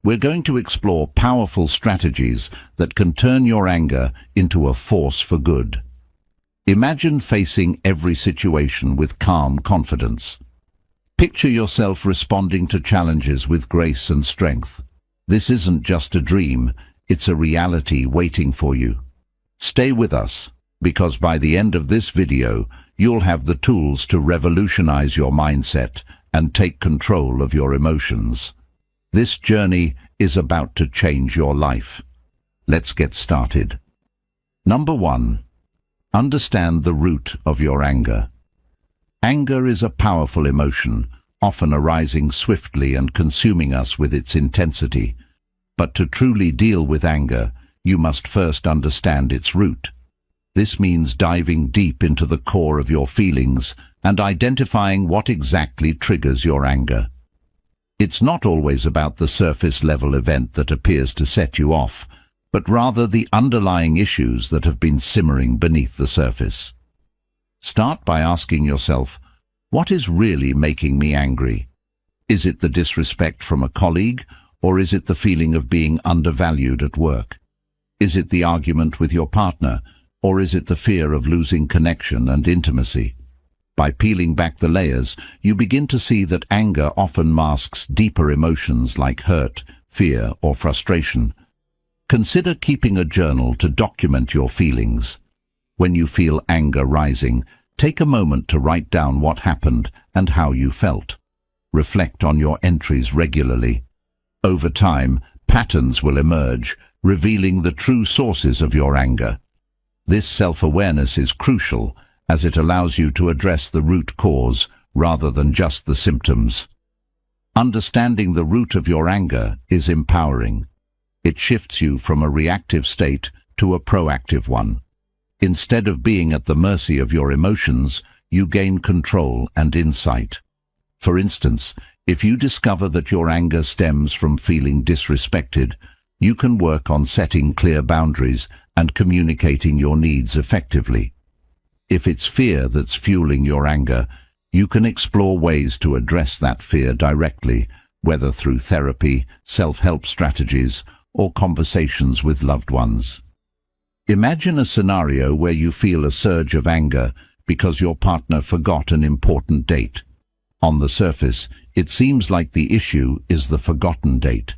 we're going to explore powerful strategies that can turn your anger into a force for good. Imagine facing every situation with calm confidence. Picture yourself responding to challenges with grace and strength. This isn't just a dream, it's a reality waiting for you. Stay with us, because by the end of this video, you'll have the tools to revolutionize your mindset and take control of your emotions. This journey is about to change your life. Let's get started. Number 1. Understand the root of your anger. Anger is a powerful emotion, often arising swiftly and consuming us with its intensity. But to truly deal with anger, you must first understand its root. This means diving deep into the core of your feelings and identifying what exactly triggers your anger. It's not always about the surface-level event that appears to set you off, but rather the underlying issues that have been simmering beneath the surface. Start by asking yourself, what is really making me angry? Is it the disrespect from a colleague, or is it the feeling of being undervalued at work? Is it the argument with your partner, or is it the fear of losing connection and intimacy? By peeling back the layers, you begin to see that anger often masks deeper emotions like hurt, fear, or frustration. Consider keeping a journal to document your feelings. When you feel anger rising, take a moment to write down what happened and how you felt. Reflect on your entries regularly. Over time, patterns will emerge, revealing the true sources of your anger. This self-awareness is crucial, as it allows you to address the root cause rather than just the symptoms. Understanding the root of your anger is empowering. It shifts you from a reactive state to a proactive one. Instead of being at the mercy of your emotions, you gain control and insight. For instance, if you discover that your anger stems from feeling disrespected, you can work on setting clear boundaries and communicating your needs effectively. If it's fear that's fueling your anger, you can explore ways to address that fear directly, whether through therapy, self-help strategies, or conversations with loved ones. Imagine a scenario where you feel a surge of anger because your partner forgot an important date. On the surface, it seems like the issue is the forgotten date.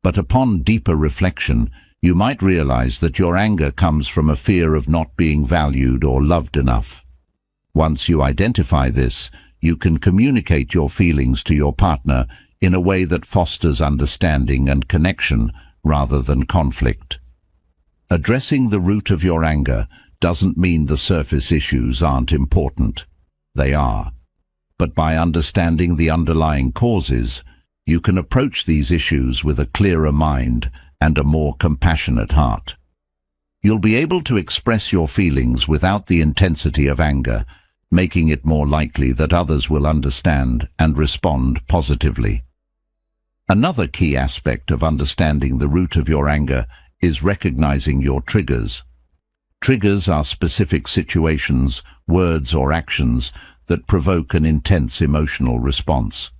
But upon deeper reflection, you might realize that your anger comes from a fear of not being valued or loved enough. Once you identify this, you can communicate your feelings to your partner in a way that fosters understanding and connection rather than conflict. Addressing the root of your anger doesn't mean the surface issues aren't important. They are. But by understanding the underlying causes, you can approach these issues with a clearer mind and a more compassionate heart. You'll be able to express your feelings without the intensity of anger, making it more likely that others will understand and respond positively. Another key aspect of understanding the root of your anger is recognizing your triggers. Triggers are specific situations, words, or actions that provoke an intense emotional response.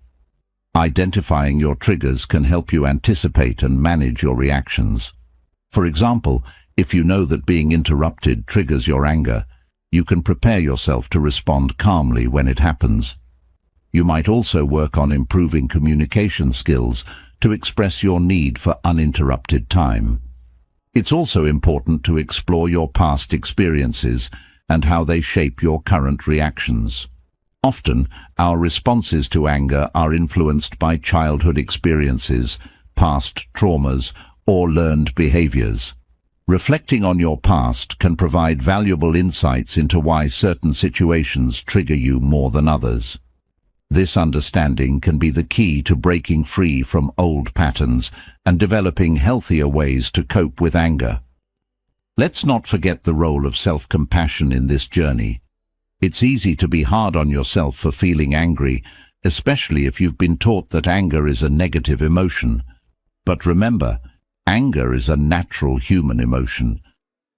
Identifying your triggers can help you anticipate and manage your reactions. For example, if you know that being interrupted triggers your anger, you can prepare yourself to respond calmly when it happens. You might also work on improving communication skills to express your need for uninterrupted time. It's also important to explore your past experiences and how they shape your current reactions. Often, our responses to anger are influenced by childhood experiences, past traumas, or learned behaviors. Reflecting on your past can provide valuable insights into why certain situations trigger you more than others. This understanding can be the key to breaking free from old patterns and developing healthier ways to cope with anger. Let's not forget the role of self-compassion in this journey. It's easy to be hard on yourself for feeling angry, especially if you've been taught that anger is a negative emotion. But remember, anger is a natural human emotion.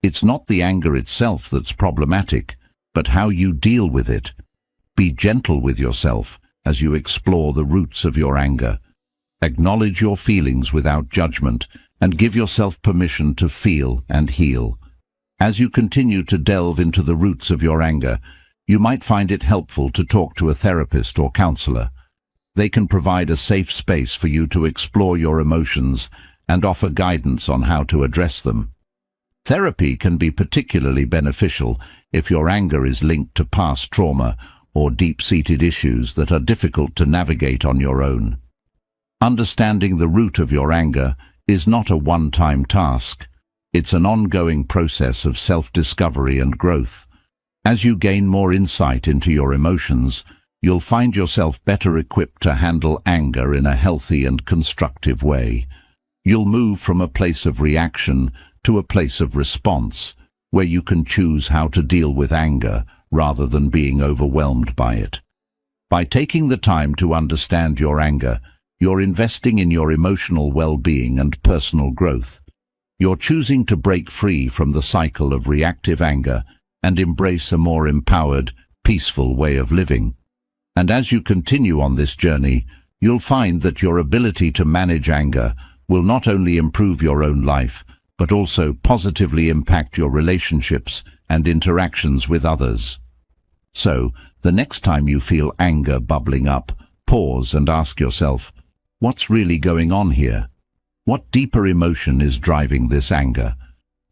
It's not the anger itself that's problematic, but how you deal with it. Be gentle with yourself as you explore the roots of your anger. Acknowledge your feelings without judgment and give yourself permission to feel and heal. As you continue to delve into the roots of your anger, you might find it helpful to talk to a therapist or counselor. They can provide a safe space for you to explore your emotions and offer guidance on how to address them. Therapy can be particularly beneficial if your anger is linked to past trauma or deep-seated issues that are difficult to navigate on your own. Understanding the root of your anger is not a one-time task. It's an ongoing process of self-discovery and growth. As you gain more insight into your emotions, you'll find yourself better equipped to handle anger in a healthy and constructive way. You'll move from a place of reaction to a place of response, where you can choose how to deal with anger rather than being overwhelmed by it. By taking the time to understand your anger, you're investing in your emotional well-being and personal growth. You're choosing to break free from the cycle of reactive anger and embrace a more empowered, peaceful way of living. And as you continue on this journey, you'll find that your ability to manage anger will not only improve your own life, but also positively impact your relationships and interactions with others. So, the next time you feel anger bubbling up, pause and ask yourself, what's really going on here? What deeper emotion is driving this anger?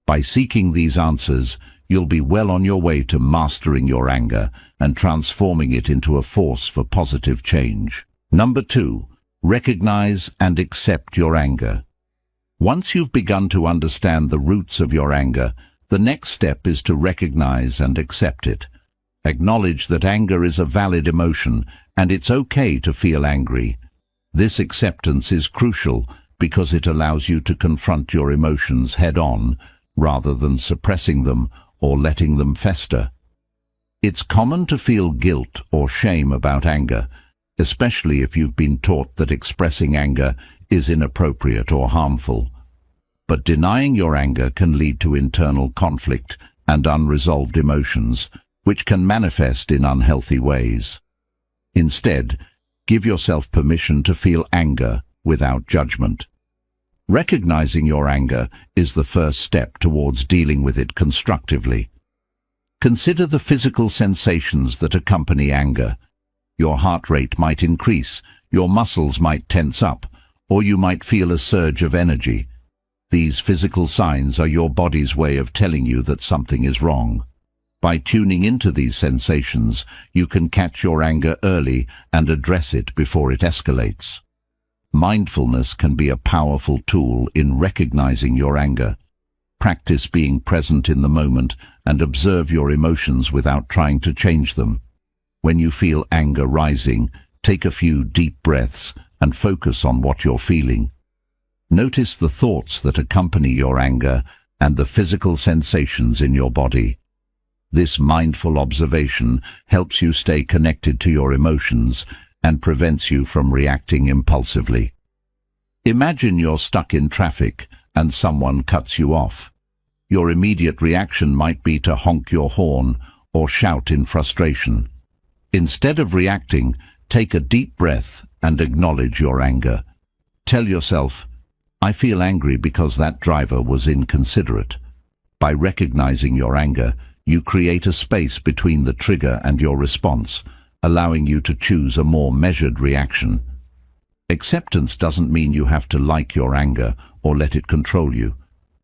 By seeking these answers, you'll be well on your way to mastering your anger and transforming it into a force for positive change. Number 2, recognize and accept your anger. Once you've begun to understand the roots of your anger, the next step is to recognize and accept it. Acknowledge that anger is a valid emotion and it's okay to feel angry. This acceptance is crucial because it allows you to confront your emotions head-on rather than suppressing them or letting them fester. It's common to feel guilt or shame about anger, especially if you've been taught that expressing anger is inappropriate or harmful. But denying your anger can lead to internal conflict and unresolved emotions, which can manifest in unhealthy ways. Instead, give yourself permission to feel anger without judgment. Recognizing your anger is the first step towards dealing with it constructively. Consider the physical sensations that accompany anger. Your heart rate might increase, your muscles might tense up, or you might feel a surge of energy. These physical signs are your body's way of telling you that something is wrong. By tuning into these sensations, you can catch your anger early and address it before it escalates. Mindfulness can be a powerful tool in recognizing your anger. Practice being present in the moment and observe your emotions without trying to change them. When you feel anger rising, take a few deep breaths and focus on what you're feeling. Notice the thoughts that accompany your anger and the physical sensations in your body. This mindful observation helps you stay connected to your emotions and prevents you from reacting impulsively. Imagine you're stuck in traffic and someone cuts you off. Your immediate reaction might be to honk your horn or shout in frustration. Instead of reacting, take a deep breath and acknowledge your anger. Tell yourself, I feel angry because that driver was inconsiderate. By recognizing your anger, you create a space between the trigger and your response, allowing you to choose a more measured reaction. Acceptance doesn't mean you have to like your anger or let it control you.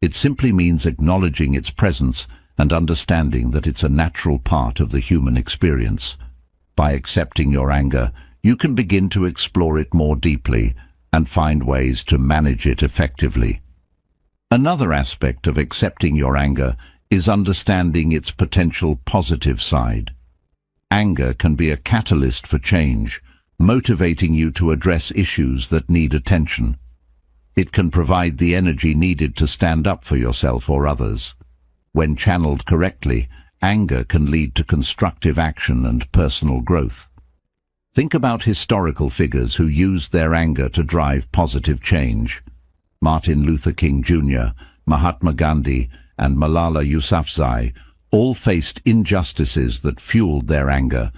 It simply means acknowledging its presence and understanding that it's a natural part of the human experience. By accepting your anger, you can begin to explore it more deeply and find ways to manage it effectively. Another aspect of accepting your anger is understanding its potential positive side. Anger can be a catalyst for change, motivating you to address issues that need attention. It can provide the energy needed to stand up for yourself or others. When channeled correctly, anger can lead to constructive action and personal growth. Think about historical figures who used their anger to drive positive change. Martin Luther King Jr., Mahatma Gandhi, and Malala Yousafzai all faced injustices that fueled their anger,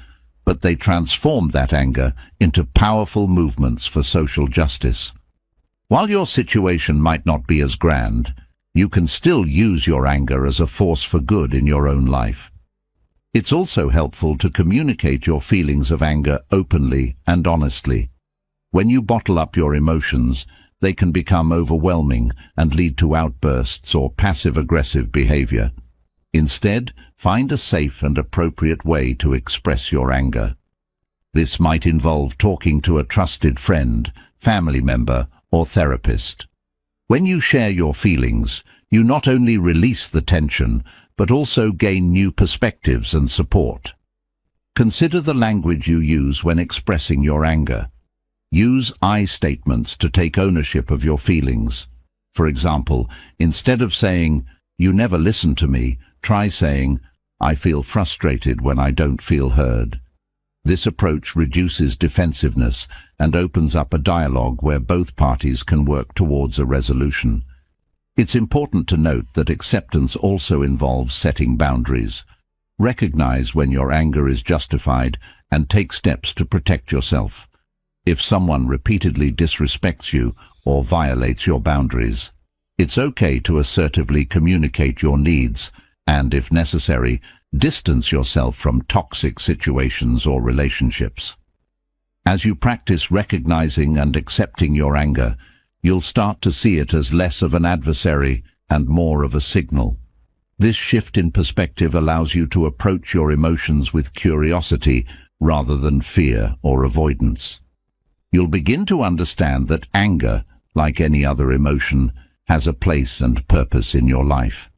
but they transformed that anger into powerful movements for social justice. While your situation might not be as grand, you can still use your anger as a force for good in your own life. It's also helpful to communicate your feelings of anger openly and honestly. When you bottle up your emotions, they can become overwhelming and lead to outbursts or passive-aggressive behavior. Instead, find a safe and appropriate way to express your anger. This might involve talking to a trusted friend, family member, or therapist. When you share your feelings, you not only release the tension, but also gain new perspectives and support. Consider the language you use when expressing your anger. Use I statements to take ownership of your feelings. For example, instead of saying, "You never listen to me," try saying, "I feel frustrated when I don't feel heard." This approach reduces defensiveness and opens up a dialogue where both parties can work towards a resolution. It's important to note that acceptance also involves setting boundaries. Recognize when your anger is justified and take steps to protect yourself. If someone repeatedly disrespects you or violates your boundaries, it's okay to assertively communicate your needs and, if necessary, distance yourself from toxic situations or relationships. As you practice recognizing and accepting your anger, you'll start to see it as less of an adversary and more of a signal. This shift in perspective allows you to approach your emotions with curiosity rather than fear or avoidance. You'll begin to understand that anger, like any other emotion, has a place and purpose in your life.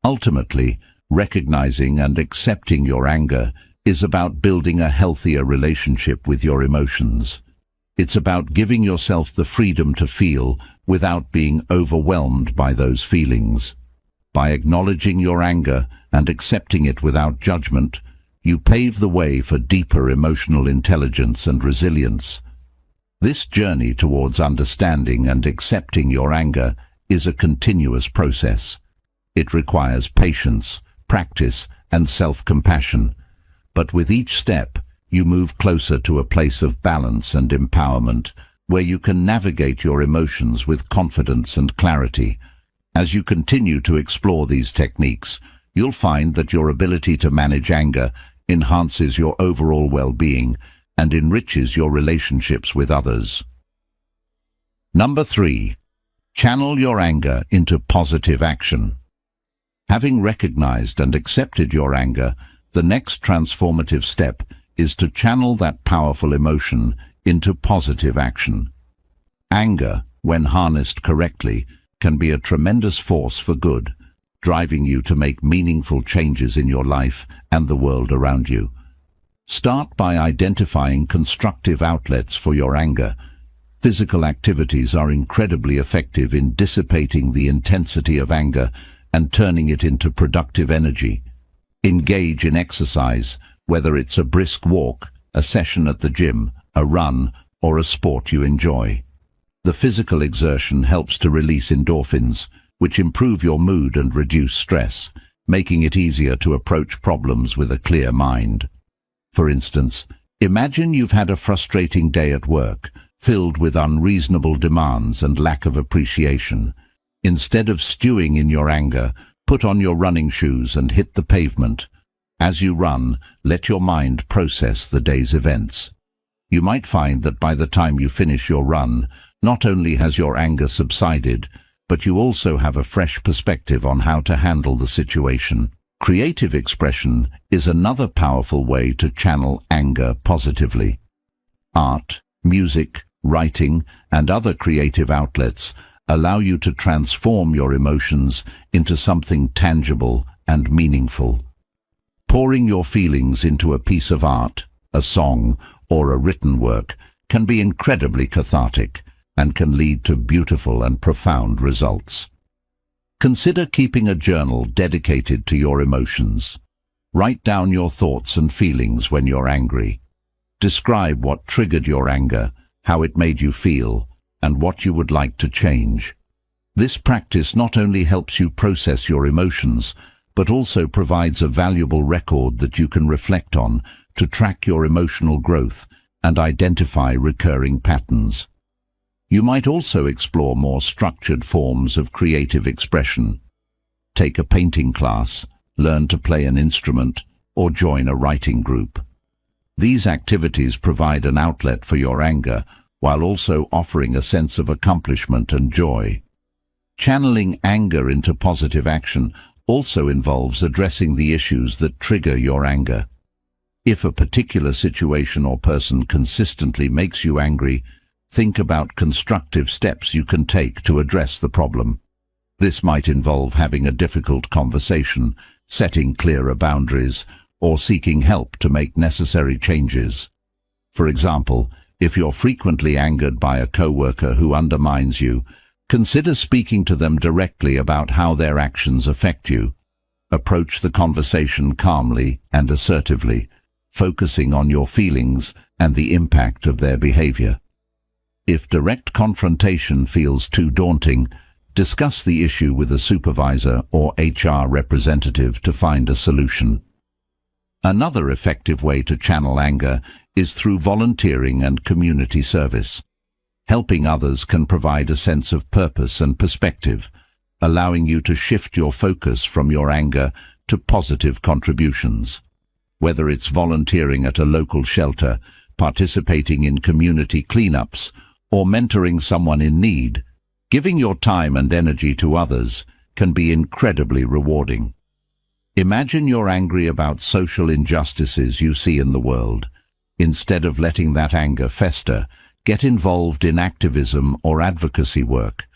Ultimately, recognizing and accepting your anger is about building a healthier relationship with your emotions. It's about giving yourself the freedom to feel without being overwhelmed by those feelings. By acknowledging your anger and accepting it without judgment, you pave the way for deeper emotional intelligence and resilience. This journey towards understanding and accepting your anger is a continuous process. It requires patience, practice, and self-compassion. But with each step, you move closer to a place of balance and empowerment, where you can navigate your emotions with confidence and clarity. As you continue to explore these techniques, you'll find that your ability to manage anger enhances your overall well-being and enriches your relationships with others. Number 3. Channel your anger into positive action. Having recognized and accepted your anger, the next transformative step is to channel that powerful emotion into positive action. Anger, when harnessed correctly, can be a tremendous force for good, driving you to make meaningful changes in your life and the world around you. Start by identifying constructive outlets for your anger. Physical activities are incredibly effective in dissipating the intensity of anger and turning it into productive energy. Engage in exercise, whether it's a brisk walk, a session at the gym, a run, or a sport you enjoy. The physical exertion helps to release endorphins, which improve your mood and reduce stress, making it easier to approach problems with a clear mind. For instance, imagine you've had a frustrating day at work, filled with unreasonable demands and lack of appreciation. Instead of stewing in your anger, put on your running shoes and hit the pavement. As you run, let your mind process the day's events. You might find that by the time you finish your run, not only has your anger subsided, but you also have a fresh perspective on how to handle the situation. Creative expression is another powerful way to channel anger positively. Art, music, writing, and other creative outlets allow you to transform your emotions into something tangible and meaningful. Pouring your feelings into a piece of art, a song, or a written work can be incredibly cathartic and can lead to beautiful and profound results. Consider keeping a journal dedicated to your emotions. Write down your thoughts and feelings when you're angry. Describe what triggered your anger, how it made you feel, and what you would like to change. This practice not only helps you process your emotions, but also provides a valuable record that you can reflect on to track your emotional growth and identify recurring patterns. You might also explore more structured forms of creative expression. Take a painting class, learn to play an instrument, or join a writing group. These activities provide an outlet for your anger while also offering a sense of accomplishment and joy. Channeling anger into positive action also involves addressing the issues that trigger your anger. If a particular situation or person consistently makes you angry, think about constructive steps you can take to address the problem. This might involve having a difficult conversation, setting clearer boundaries, or seeking help to make necessary changes. For example, if you're frequently angered by a coworker who undermines you, consider speaking to them directly about how their actions affect you. Approach the conversation calmly and assertively, focusing on your feelings and the impact of their behavior. If direct confrontation feels too daunting, discuss the issue with a supervisor or HR representative to find a solution. Another effective way to channel anger is through volunteering and community service. Helping others can provide a sense of purpose and perspective, allowing you to shift your focus from your anger to positive contributions. Whether it's volunteering at a local shelter, participating in community cleanups, or mentoring someone in need, giving your time and energy to others can be incredibly rewarding. Imagine you're angry about social injustices you see in the world. Instead of letting that anger fester, get involved in activism or advocacy work.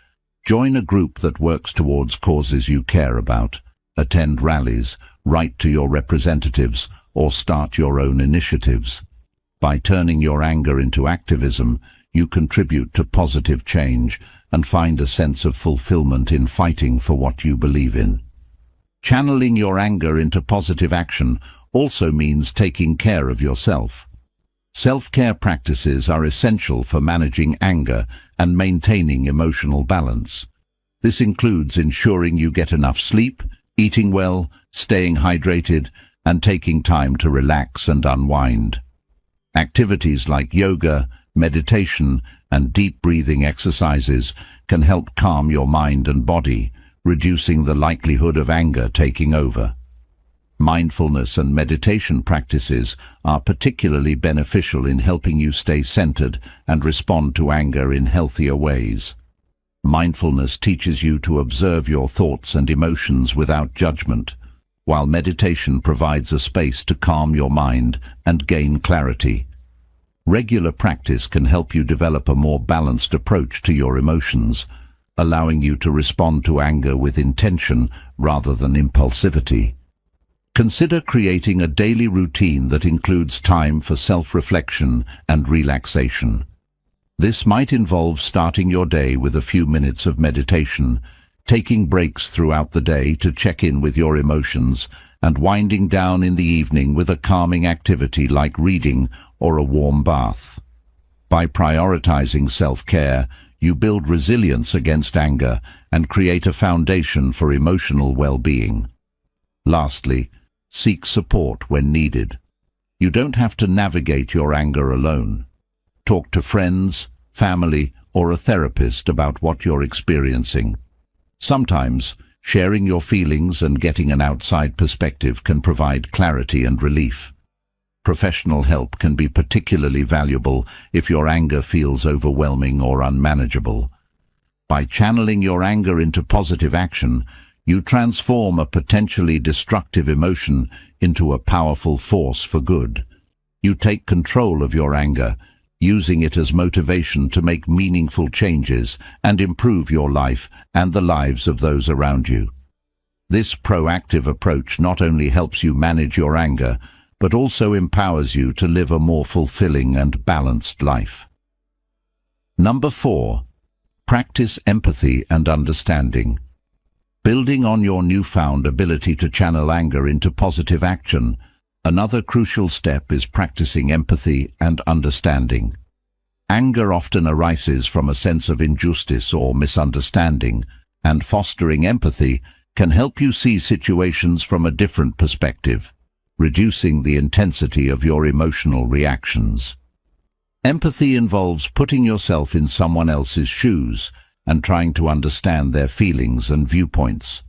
Join a group that works towards causes you care about. Attend rallies, write to your representatives, or start your own initiatives. By turning your anger into activism, you contribute to positive change and find a sense of fulfillment in fighting for what you believe in. Channeling your anger into positive action also means taking care of yourself. Self-care practices are essential for managing anger and maintaining emotional balance. This includes ensuring you get enough sleep, eating well, staying hydrated, and taking time to relax and unwind. Activities like yoga, meditation, and deep breathing exercises can help calm your mind and body, reducing the likelihood of anger taking over. Mindfulness and meditation practices are particularly beneficial in helping you stay centered and respond to anger in healthier ways. Mindfulness teaches you to observe your thoughts and emotions without judgment, while meditation provides a space to calm your mind and gain clarity. Regular practice can help you develop a more balanced approach to your emotions, allowing you to respond to anger with intention rather than impulsivity. Consider creating a daily routine that includes time for self-reflection and relaxation. This might involve starting your day with a few minutes of meditation, taking breaks throughout the day to check in with your emotions, and winding down in the evening with a calming activity like reading or a warm bath. By prioritizing self-care, you build resilience against anger and create a foundation for emotional well-being. Lastly, seek support when needed. You don't have to navigate your anger alone. Talk to friends, family, or a therapist about what you're experiencing. Sometimes, sharing your feelings and getting an outside perspective can provide clarity and relief. Professional help can be particularly valuable if your anger feels overwhelming or unmanageable. By channeling your anger into positive action, you transform a potentially destructive emotion into a powerful force for good. You take control of your anger, using it as motivation to make meaningful changes and improve your life and the lives of those around you. This proactive approach not only helps you manage your anger, but also empowers you to live a more fulfilling and balanced life. Number 4. Practice empathy and understanding. Building on your newfound ability to channel anger into positive action, another crucial step is practicing empathy and understanding. Anger often arises from a sense of injustice or misunderstanding, and fostering empathy can help you see situations from a different perspective. reducing the intensity of your emotional reactions. Empathy involves putting yourself in someone else's shoes and trying to understand their feelings and viewpoints.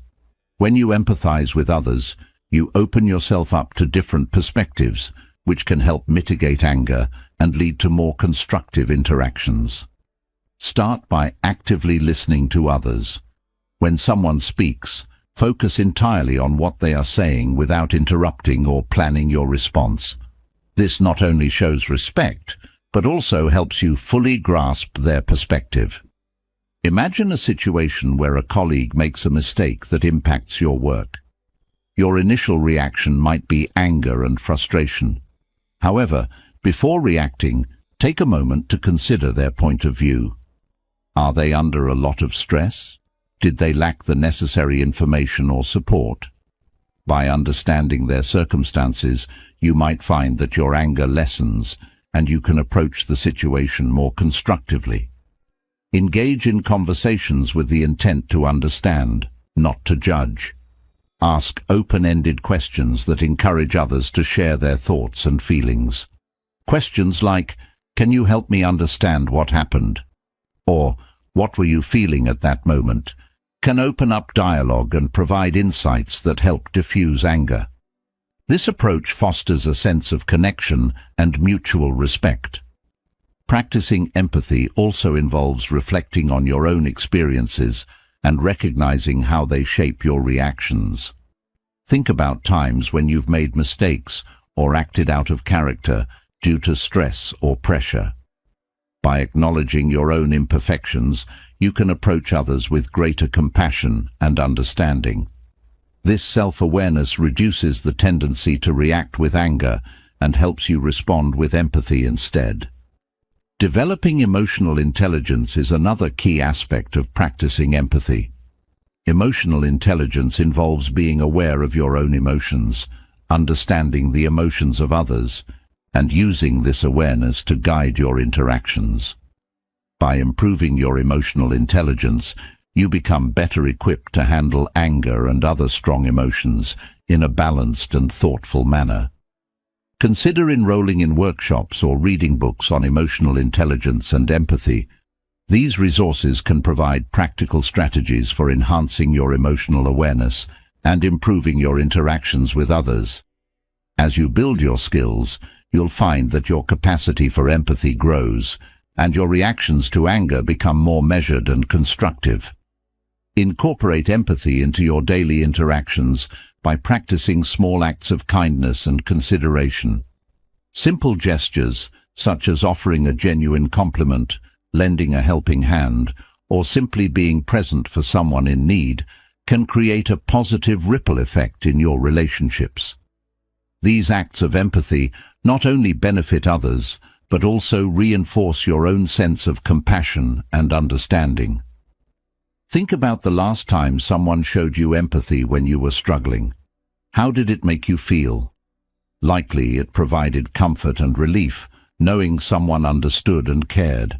When you empathize with others, you open yourself up to different perspectives, which can help mitigate anger and lead to more constructive interactions. Start by actively listening to others. When someone speaks, focus entirely on what they are saying without interrupting or planning your response. This not only shows respect, but also helps you fully grasp their perspective. Imagine a situation where a colleague makes a mistake that impacts your work. Your initial reaction might be anger and frustration. However, before reacting, take a moment to consider their point of view. Are they under a lot of stress? Did they lack the necessary information or support? By understanding their circumstances, you might find that your anger lessens and you can approach the situation more constructively. Engage in conversations with the intent to understand, not to judge. Ask open-ended questions that encourage others to share their thoughts and feelings. Questions like, "Can you help me understand what happened?" Or, "What were you feeling at that moment?" can open up dialogue and provide insights that help diffuse anger. This approach fosters a sense of connection and mutual respect. Practicing empathy also involves reflecting on your own experiences and recognizing how they shape your reactions. Think about times when you've made mistakes or acted out of character due to stress or pressure. By acknowledging your own imperfections, you can approach others with greater compassion and understanding. This self-awareness reduces the tendency to react with anger and helps you respond with empathy instead. Developing emotional intelligence is another key aspect of practicing empathy. Emotional intelligence involves being aware of your own emotions, understanding the emotions of others, and using this awareness to guide your interactions. By improving your emotional intelligence, you become better equipped to handle anger and other strong emotions in a balanced and thoughtful manner. Consider enrolling in workshops or reading books on emotional intelligence and empathy. These resources can provide practical strategies for enhancing your emotional awareness and improving your interactions with others. As you build your skills, you'll find that your capacity for empathy grows, and your reactions to anger become more measured and constructive. Incorporate empathy into your daily interactions by practicing small acts of kindness and consideration. Simple gestures, such as offering a genuine compliment, lending a helping hand, or simply being present for someone in need, can create a positive ripple effect in your relationships. These acts of empathy not only benefit others, but also reinforce your own sense of compassion and understanding. Think about the last time someone showed you empathy when you were struggling. How did it make you feel? Likely it provided comfort and relief, knowing someone understood and cared.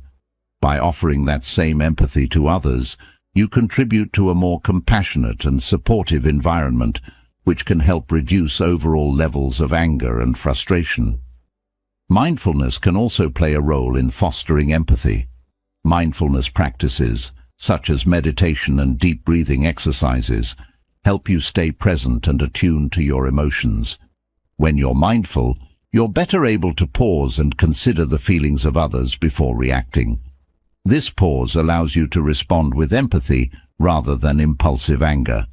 By offering that same empathy to others, you contribute to a more compassionate and supportive environment, which can help reduce overall levels of anger and frustration. Mindfulness can also play a role in fostering empathy. Mindfulness practices, such as meditation and deep breathing exercises, help you stay present and attuned to your emotions. When you're mindful, you're better able to pause and consider the feelings of others before reacting. This pause allows you to respond with empathy rather than impulsive anger.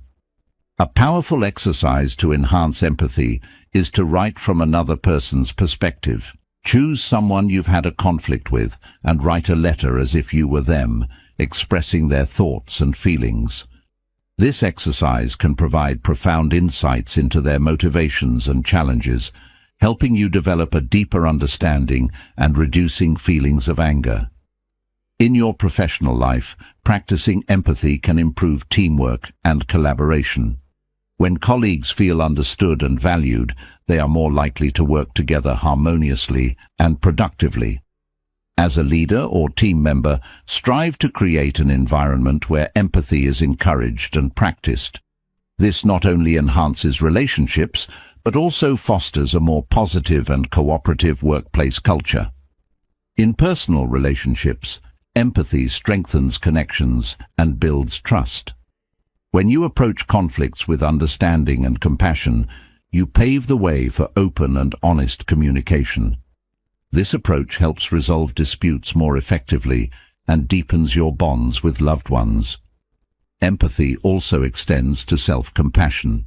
A powerful exercise to enhance empathy is to write from another person's perspective. Choose someone you've had a conflict with and write a letter as if you were them, expressing their thoughts and feelings. This exercise can provide profound insights into their motivations and challenges, helping you develop a deeper understanding and reducing feelings of anger. In your professional life, practicing empathy can improve teamwork and collaboration. When colleagues feel understood and valued, they are more likely to work together harmoniously and productively. As a leader or team member, strive to create an environment where empathy is encouraged and practiced. This not only enhances relationships, but also fosters a more positive and cooperative workplace culture. In personal relationships, empathy strengthens connections and builds trust. When you approach conflicts with understanding and compassion, you pave the way for open and honest communication. This approach helps resolve disputes more effectively and deepens your bonds with loved ones. Empathy also extends to self-compassion.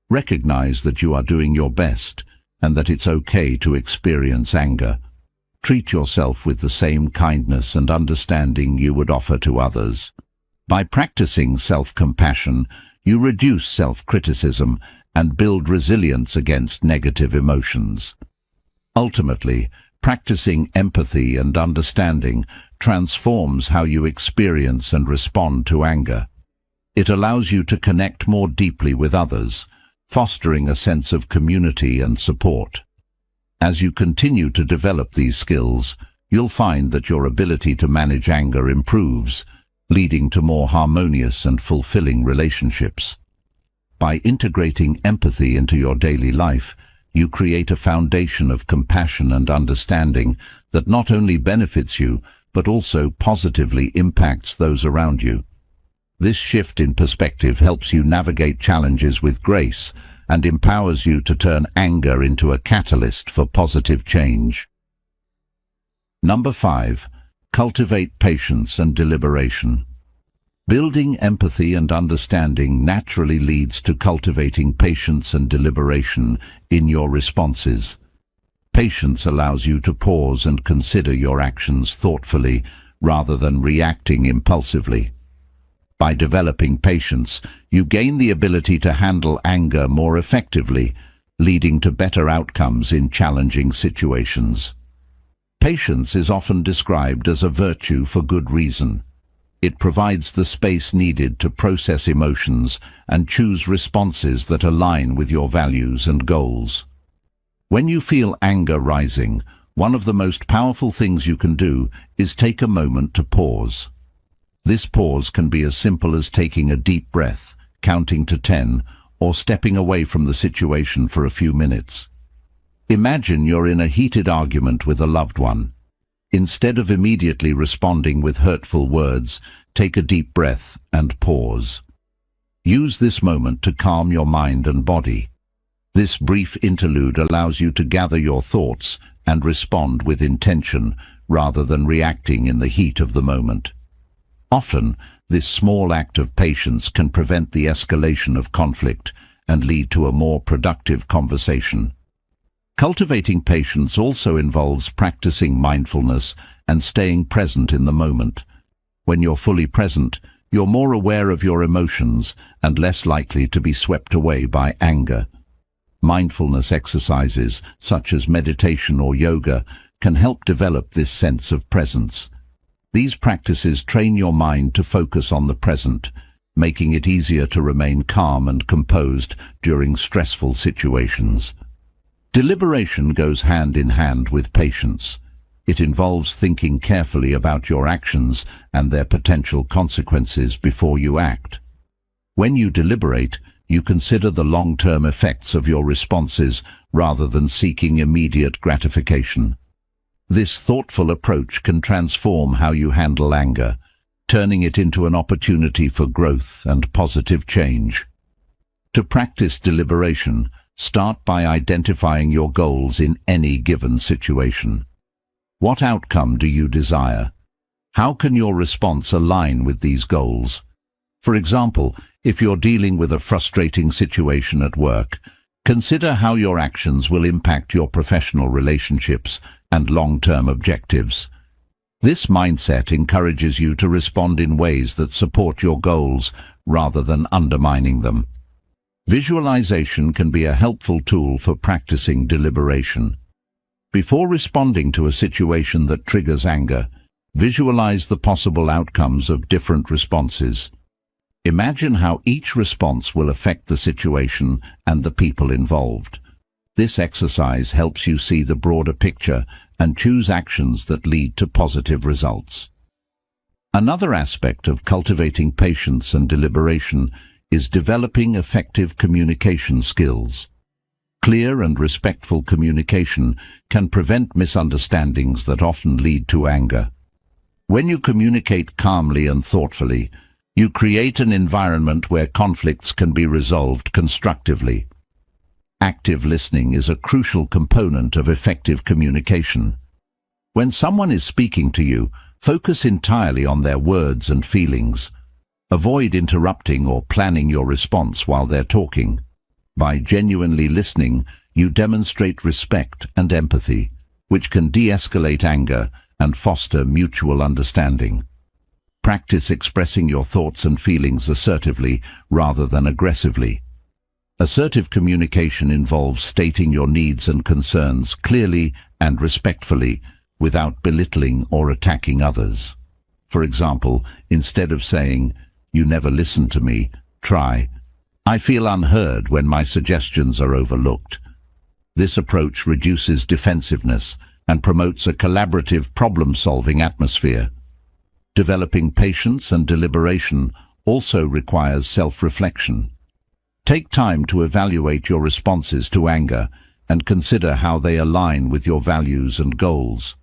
Recognize that you are doing your best and that it's okay to experience anger. Treat yourself with the same kindness and understanding you would offer to others. By practicing self-compassion, you reduce self-criticism and build resilience against negative emotions. Ultimately, practicing empathy and understanding transforms how you experience and respond to anger. It allows you to connect more deeply with others, fostering a sense of community and support. As you continue to develop these skills, you'll find that your ability to manage anger improves, leading to more harmonious and fulfilling relationships. By integrating empathy into your daily life, you create a foundation of compassion and understanding that not only benefits you, but also positively impacts those around you. This shift in perspective helps you navigate challenges with grace and empowers you to turn anger into a catalyst for positive change. Number 5. Cultivate patience and deliberation. Building empathy and understanding naturally leads to cultivating patience and deliberation in your responses. Patience allows you to pause and consider your actions thoughtfully rather than reacting impulsively. By developing patience, you gain the ability to handle anger more effectively, leading to better outcomes in challenging situations. Patience is often described as a virtue for good reason. It provides the space needed to process emotions and choose responses that align with your values and goals. When you feel anger rising, one of the most powerful things you can do is take a moment to pause. This pause can be as simple as taking a deep breath, counting to 10, or stepping away from the situation for a few minutes. Imagine you're in a heated argument with a loved one. Instead of immediately responding with hurtful words, take a deep breath and pause. Use this moment to calm your mind and body. This brief interlude allows you to gather your thoughts and respond with intention rather than reacting in the heat of the moment. Often, this small act of patience can prevent the escalation of conflict and lead to a more productive conversation. Cultivating patience also involves practicing mindfulness and staying present in the moment. When you're fully present, you're more aware of your emotions and less likely to be swept away by anger. Mindfulness exercises, such as meditation or yoga, can help develop this sense of presence. These practices train your mind to focus on the present, making it easier to remain calm and composed during stressful situations. Deliberation goes hand in hand with patience. It involves thinking carefully about your actions and their potential consequences before you act. When you deliberate, you consider the long-term effects of your responses rather than seeking immediate gratification. This thoughtful approach can transform how you handle anger, turning it into an opportunity for growth and positive change. To practice deliberation, start by identifying your goals in any given situation. What outcome do you desire? How can your response align with these goals? For example, if you're dealing with a frustrating situation at work, consider how your actions will impact your professional relationships and long-term objectives. This mindset encourages you to respond in ways that support your goals rather than undermining them. Visualization can be a helpful tool for practicing deliberation. Before responding to a situation that triggers anger, visualize the possible outcomes of different responses. Imagine how each response will affect the situation and the people involved. This exercise helps you see the broader picture and choose actions that lead to positive results. Another aspect of cultivating patience and deliberation is developing effective communication skills. Clear and respectful communication can prevent misunderstandings that often lead to anger. When you communicate calmly and thoughtfully, you create an environment where conflicts can be resolved constructively. Active listening is a crucial component of effective communication. When someone is speaking to you, focus entirely on their words and feelings. Avoid interrupting or planning your response while they're talking. By genuinely listening, you demonstrate respect and empathy, which can de-escalate anger and foster mutual understanding. Practice expressing your thoughts and feelings assertively rather than aggressively. Assertive communication involves stating your needs and concerns clearly and respectfully without belittling or attacking others. For example, instead of saying, "You never listen to me," try, "I feel unheard when my suggestions are overlooked." This approach reduces defensiveness and promotes a collaborative problem-solving atmosphere. Developing patience and deliberation also requires self-reflection. Take time to evaluate your responses to anger and consider how they align with your values and goals.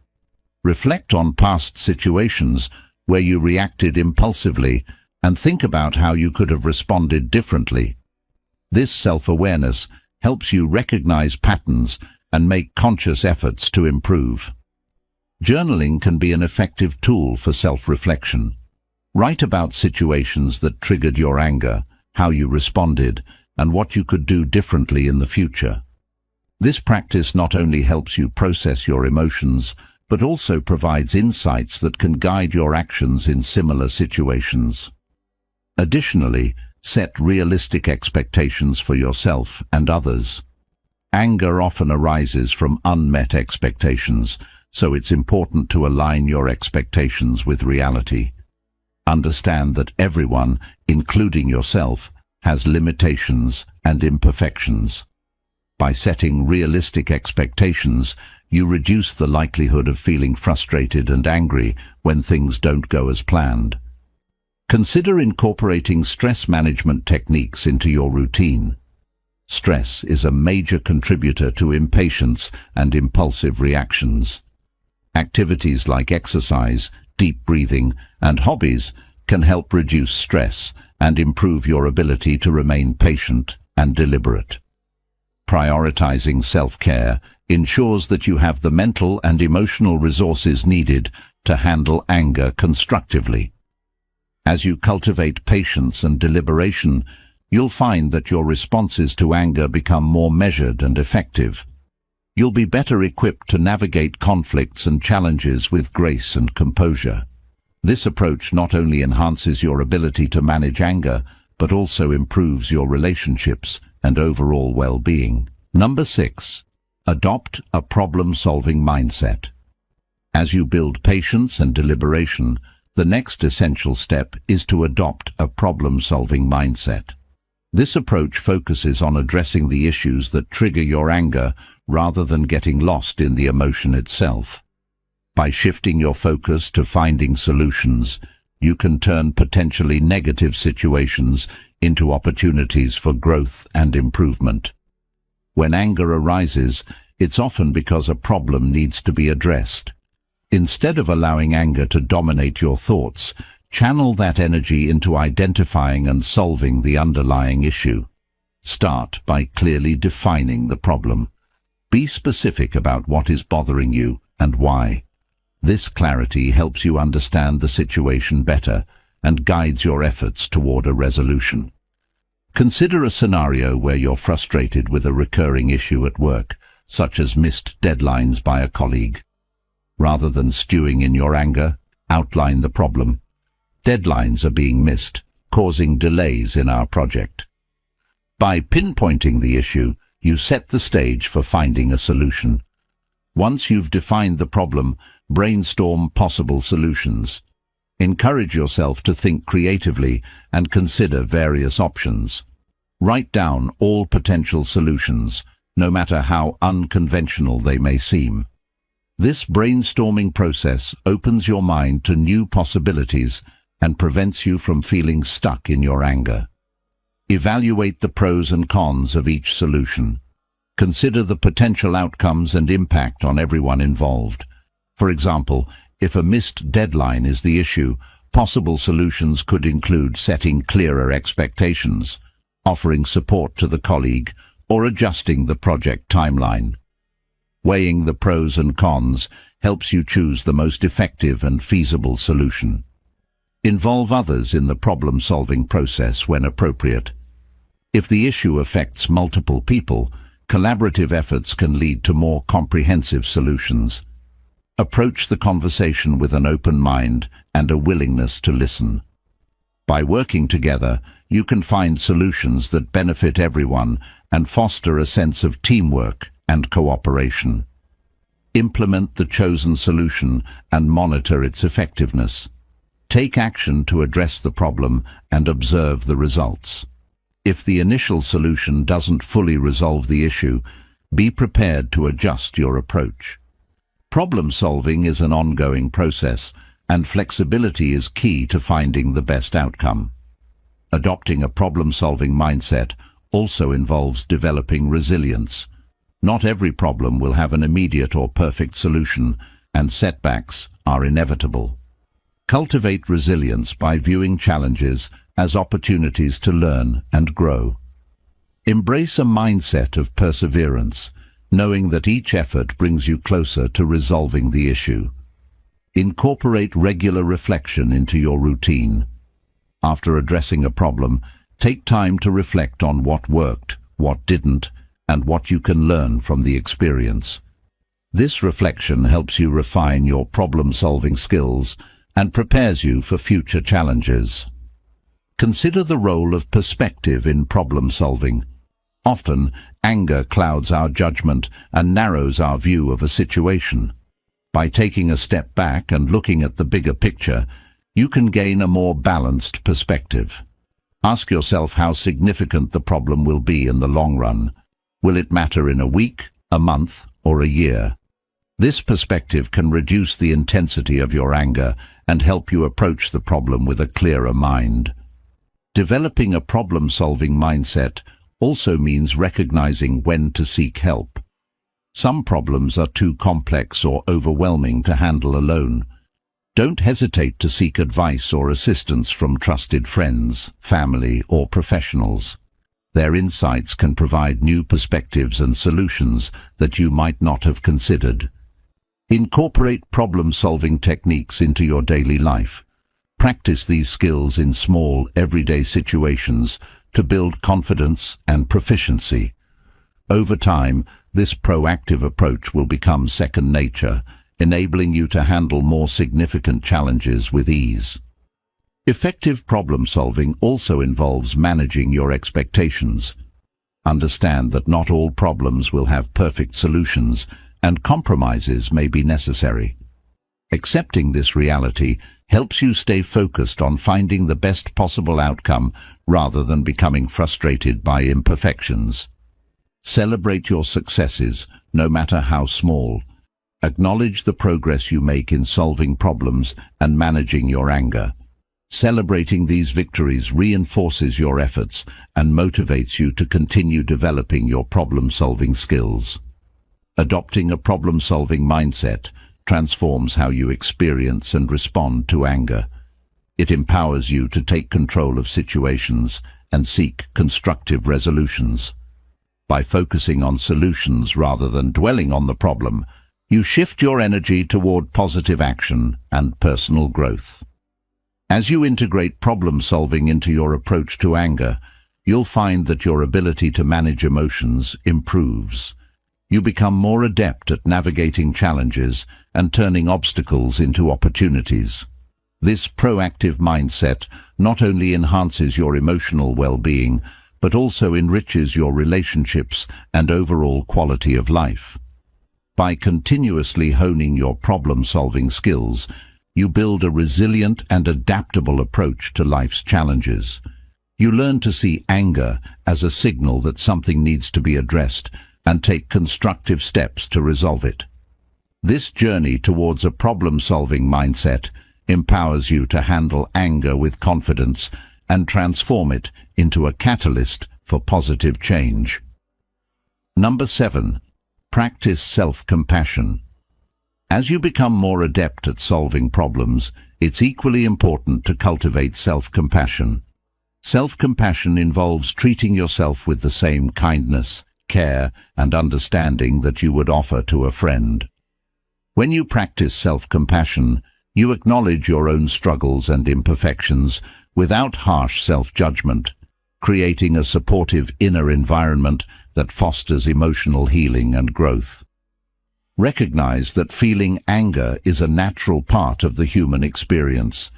Reflect on past situations where you reacted impulsively and think about how you could have responded differently. This self-awareness helps you recognize patterns and make conscious efforts to improve. Journaling can be an effective tool for self-reflection. Write about situations that triggered your anger, how you responded, and what you could do differently in the future. This practice not only helps you process your emotions, but also provides insights that can guide your actions in similar situations. Additionally, set realistic expectations for yourself and others. Anger often arises from unmet expectations, so it's important to align your expectations with reality. Understand that everyone, including yourself, has limitations and imperfections. By setting realistic expectations, you reduce the likelihood of feeling frustrated and angry when things don't go as planned. Consider incorporating stress management techniques into your routine. Stress is a major contributor to impatience and impulsive reactions. Activities like exercise, deep breathing, and hobbies can help reduce stress and improve your ability to remain patient and deliberate. Prioritizing self-care ensures that you have the mental and emotional resources needed to handle anger constructively. As you cultivate patience and deliberation, you'll find that your responses to anger become more measured and effective. You'll be better equipped to navigate conflicts and challenges with grace and composure. This approach not only enhances your ability to manage anger, but also improves your relationships and overall well-being. Number 6. Adopt a problem-solving mindset. As you build patience and deliberation, the next essential step is to adopt a problem-solving mindset. This approach focuses on addressing the issues that trigger your anger rather than getting lost in the emotion itself. By shifting your focus to finding solutions, you can turn potentially negative situations into opportunities for growth and improvement. When anger arises, it's often because a problem needs to be addressed. Instead of allowing anger to dominate your thoughts, channel that energy into identifying and solving the underlying issue. Start by clearly defining the problem. Be specific about what is bothering you and why. This clarity helps you understand the situation better and guides your efforts toward a resolution. Consider a scenario where you're frustrated with a recurring issue at work, such as missed deadlines by a colleague. Rather than stewing in your anger, outline the problem. Deadlines are being missed, causing delays in our project. By pinpointing the issue, you set the stage for finding a solution. Once you've defined the problem, brainstorm possible solutions. Encourage yourself to think creatively and consider various options. Write down all potential solutions, no matter how unconventional they may seem. This brainstorming process opens your mind to new possibilities and prevents you from feeling stuck in your anger. Evaluate the pros and cons of each solution. Consider the potential outcomes and impact on everyone involved. For example, if a missed deadline is the issue, possible solutions could include setting clearer expectations, offering support to the colleague, or adjusting the project timeline. Weighing the pros and cons helps you choose the most effective and feasible solution. Involve others in the problem-solving process when appropriate. If the issue affects multiple people, collaborative efforts can lead to more comprehensive solutions. Approach the conversation with an open mind and a willingness to listen. By working together, you can find solutions that benefit everyone and foster a sense of teamwork and cooperation. Implement the chosen solution and monitor its effectiveness. Take action to address the problem and observe the results. If the initial solution doesn't fully resolve the issue, be prepared to adjust your approach. Problem solving is an ongoing process, and flexibility is key to finding the best outcome. Adopting a problem-solving mindset also involves developing resilience. Not every problem will have an immediate or perfect solution, and setbacks are inevitable. Cultivate resilience by viewing challenges as opportunities to learn and grow. Embrace a mindset of perseverance, knowing that each effort brings you closer to resolving the issue. Incorporate regular reflection into your routine. After addressing a problem, take time to reflect on what worked, what didn't, and what you can learn from the experience. This reflection helps you refine your problem-solving skills and prepares you for future challenges. Consider the role of perspective in problem-solving. Often, anger clouds our judgment and narrows our view of a situation. By taking a step back and looking at the bigger picture, you can gain a more balanced perspective. Ask yourself how significant the problem will be in the long run. Will it matter in a week, a month, or a year? This perspective can reduce the intensity of your anger and help you approach the problem with a clearer mind. Developing a problem-solving mindset also means recognizing when to seek help. Some problems are too complex or overwhelming to handle alone. Don't hesitate to seek advice or assistance from trusted friends, family, or professionals. Their insights can provide new perspectives and solutions that you might not have considered. Incorporate problem-solving techniques into your daily life. Practice these skills in small, everyday situations to build confidence and proficiency. Over time, this proactive approach will become second nature, enabling you to handle more significant challenges with ease. Effective problem-solving also involves managing your expectations. Understand that not all problems will have perfect solutions, and compromises may be necessary. Accepting this reality helps you stay focused on finding the best possible outcome rather than becoming frustrated by imperfections. Celebrate your successes, no matter how small. Acknowledge the progress you make in solving problems and managing your anger. Celebrating these victories reinforces your efforts and motivates you to continue developing your problem-solving skills. Adopting a problem-solving mindset transforms how you experience and respond to anger. It empowers you to take control of situations and seek constructive resolutions. By focusing on solutions rather than dwelling on the problem, you shift your energy toward positive action and personal growth. As you integrate problem-solving into your approach to anger, you'll find that your ability to manage emotions improves. You become more adept at navigating challenges and turning obstacles into opportunities. This proactive mindset not only enhances your emotional well-being, but also enriches your relationships and overall quality of life. By continuously honing your problem-solving skills, you build a resilient and adaptable approach to life's challenges. You learn to see anger as a signal that something needs to be addressed and take constructive steps to resolve it. This journey towards a problem-solving mindset empowers you to handle anger with confidence and transform it into a catalyst for positive change. Number 7. Practice self-compassion. As you become more adept at solving problems, it's equally important to cultivate self-compassion. Self-compassion involves treating yourself with the same kindness, care, and understanding that you would offer to a friend. When you practice self-compassion, you acknowledge your own struggles and imperfections without harsh self-judgment, creating a supportive inner environment that fosters emotional healing and growth. Recognize that feeling anger is a natural part of the human experience.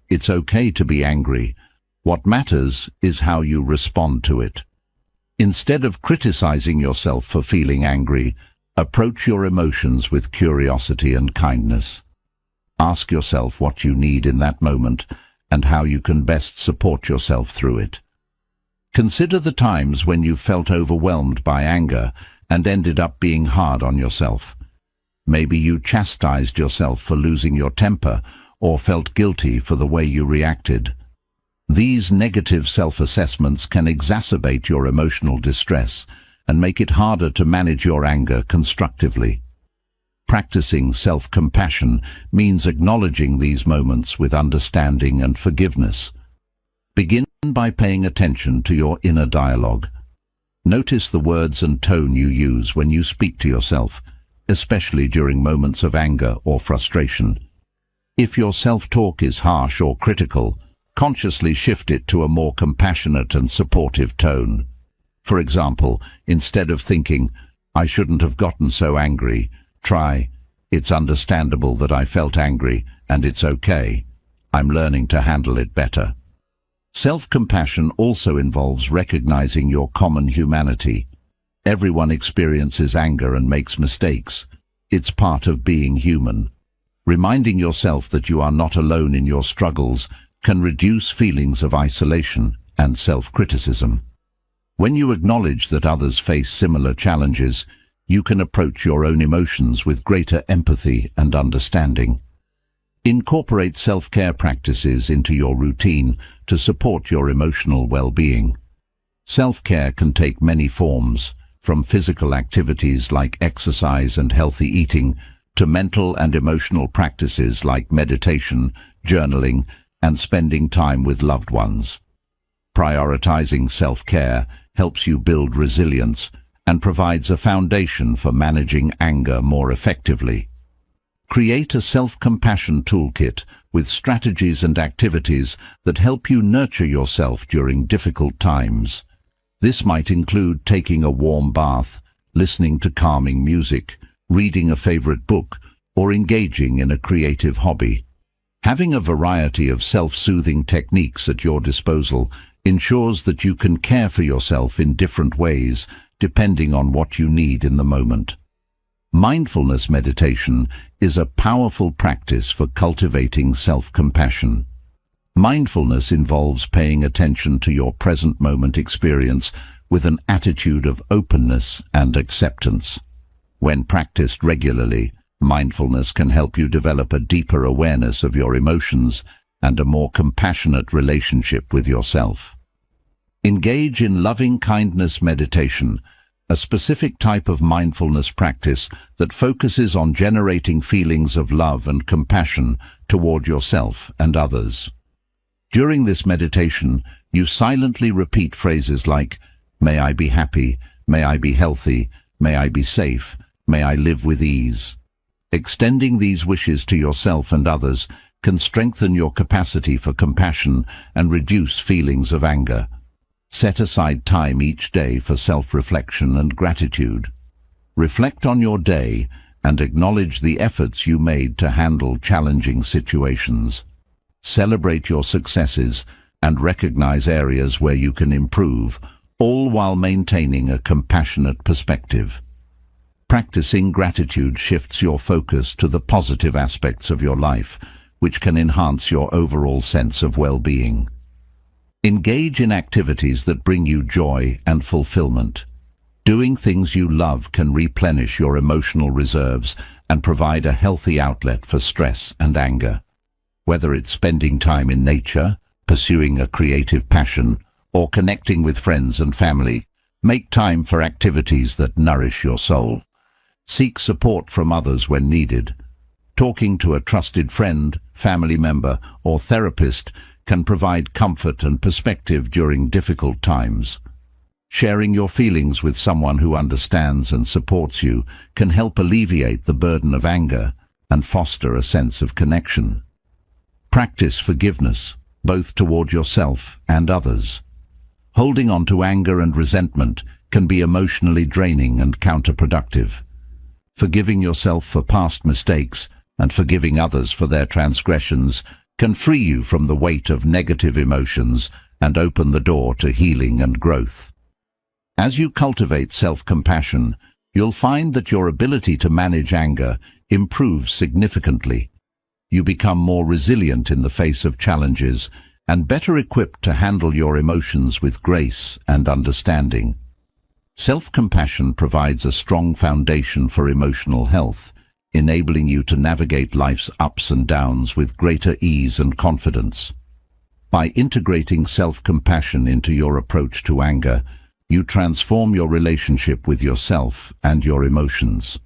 It's okay to be angry. What matters is how you respond to it. Instead of criticizing yourself for feeling angry, approach your emotions with curiosity and kindness. Ask yourself what you need in that moment and how you can best support yourself through it. Consider the times when you felt overwhelmed by anger and ended up being hard on yourself. Maybe you chastised yourself for losing your temper or felt guilty for the way you reacted. These negative self-assessments can exacerbate your emotional distress and make it harder to manage your anger constructively. Practicing self-compassion means acknowledging these moments with understanding and forgiveness. Begin by paying attention to your inner dialogue. Notice the words and tone you use when you speak to yourself, especially during moments of anger or frustration. If your self-talk is harsh or critical, consciously shift it to a more compassionate and supportive tone. For example, instead of thinking, "I shouldn't have gotten so angry," try, "It's understandable that I felt angry, and it's okay. I'm learning to handle it better." Self-compassion also involves recognizing your common humanity. Everyone experiences anger and makes mistakes. It's part of being human. Reminding yourself that you are not alone in your struggles can reduce feelings of isolation and self-criticism. When you acknowledge that others face similar challenges, you can approach your own emotions with greater empathy and understanding. Incorporate self-care practices into your routine to support your emotional well-being. Self-care can take many forms, from physical activities like exercise and healthy eating to mental and emotional practices like meditation, journaling, and spending time with loved ones. Prioritizing self-care helps you build resilience and provides a foundation for managing anger more effectively. Create a self-compassion toolkit with strategies and activities that help you nurture yourself during difficult times. This might include taking a warm bath, listening to calming music, reading a favorite book, or engaging in a creative hobby. Having a variety of self-soothing techniques at your disposal ensures that you can care for yourself in different ways depending on what you need in the moment. Mindfulness meditation is a powerful practice for cultivating self-compassion. Mindfulness involves paying attention to your present moment experience with an attitude of openness and acceptance. When practiced regularly, mindfulness can help you develop a deeper awareness of your emotions and a more compassionate relationship with yourself. Engage in loving-kindness meditation, a specific type of mindfulness practice that focuses on generating feelings of love and compassion toward yourself and others. During this meditation, you silently repeat phrases like, "May I be happy, may I be healthy, may I be safe, may I live with ease." Extending these wishes to yourself and others can strengthen your capacity for compassion and reduce feelings of anger. Set aside time each day for self-reflection and gratitude. Reflect on your day and acknowledge the efforts you made to handle challenging situations. Celebrate your successes and recognize areas where you can improve, all while maintaining a compassionate perspective. Practicing gratitude shifts your focus to the positive aspects of your life, which can enhance your overall sense of well-being. Engage in activities that bring you joy and fulfillment. Doing things you love can replenish your emotional reserves and provide a healthy outlet for stress and anger. Whether it's spending time in nature, pursuing a creative passion, or connecting with friends and family, Make time for activities that nourish your soul. Seek support from others when needed. Talking to a trusted friend, family member, or therapist can provide comfort and perspective during difficult times. Sharing your feelings with someone who understands and supports you can help alleviate the burden of anger and foster a sense of connection. Practice forgiveness, both toward yourself and others. Holding on to anger and resentment can be emotionally draining and counterproductive. Forgiving yourself for past mistakes and forgiving others for their transgressions can free you from the weight of negative emotions and open the door to healing and growth. As you cultivate self-compassion, you'll find that your ability to manage anger improves significantly. You become more resilient in the face of challenges and better equipped to handle your emotions with grace and understanding. Self-compassion provides a strong foundation for emotional health, enabling you to navigate life's ups and downs with greater ease and confidence. By integrating self-compassion into your approach to anger, you transform your relationship with yourself and your emotions.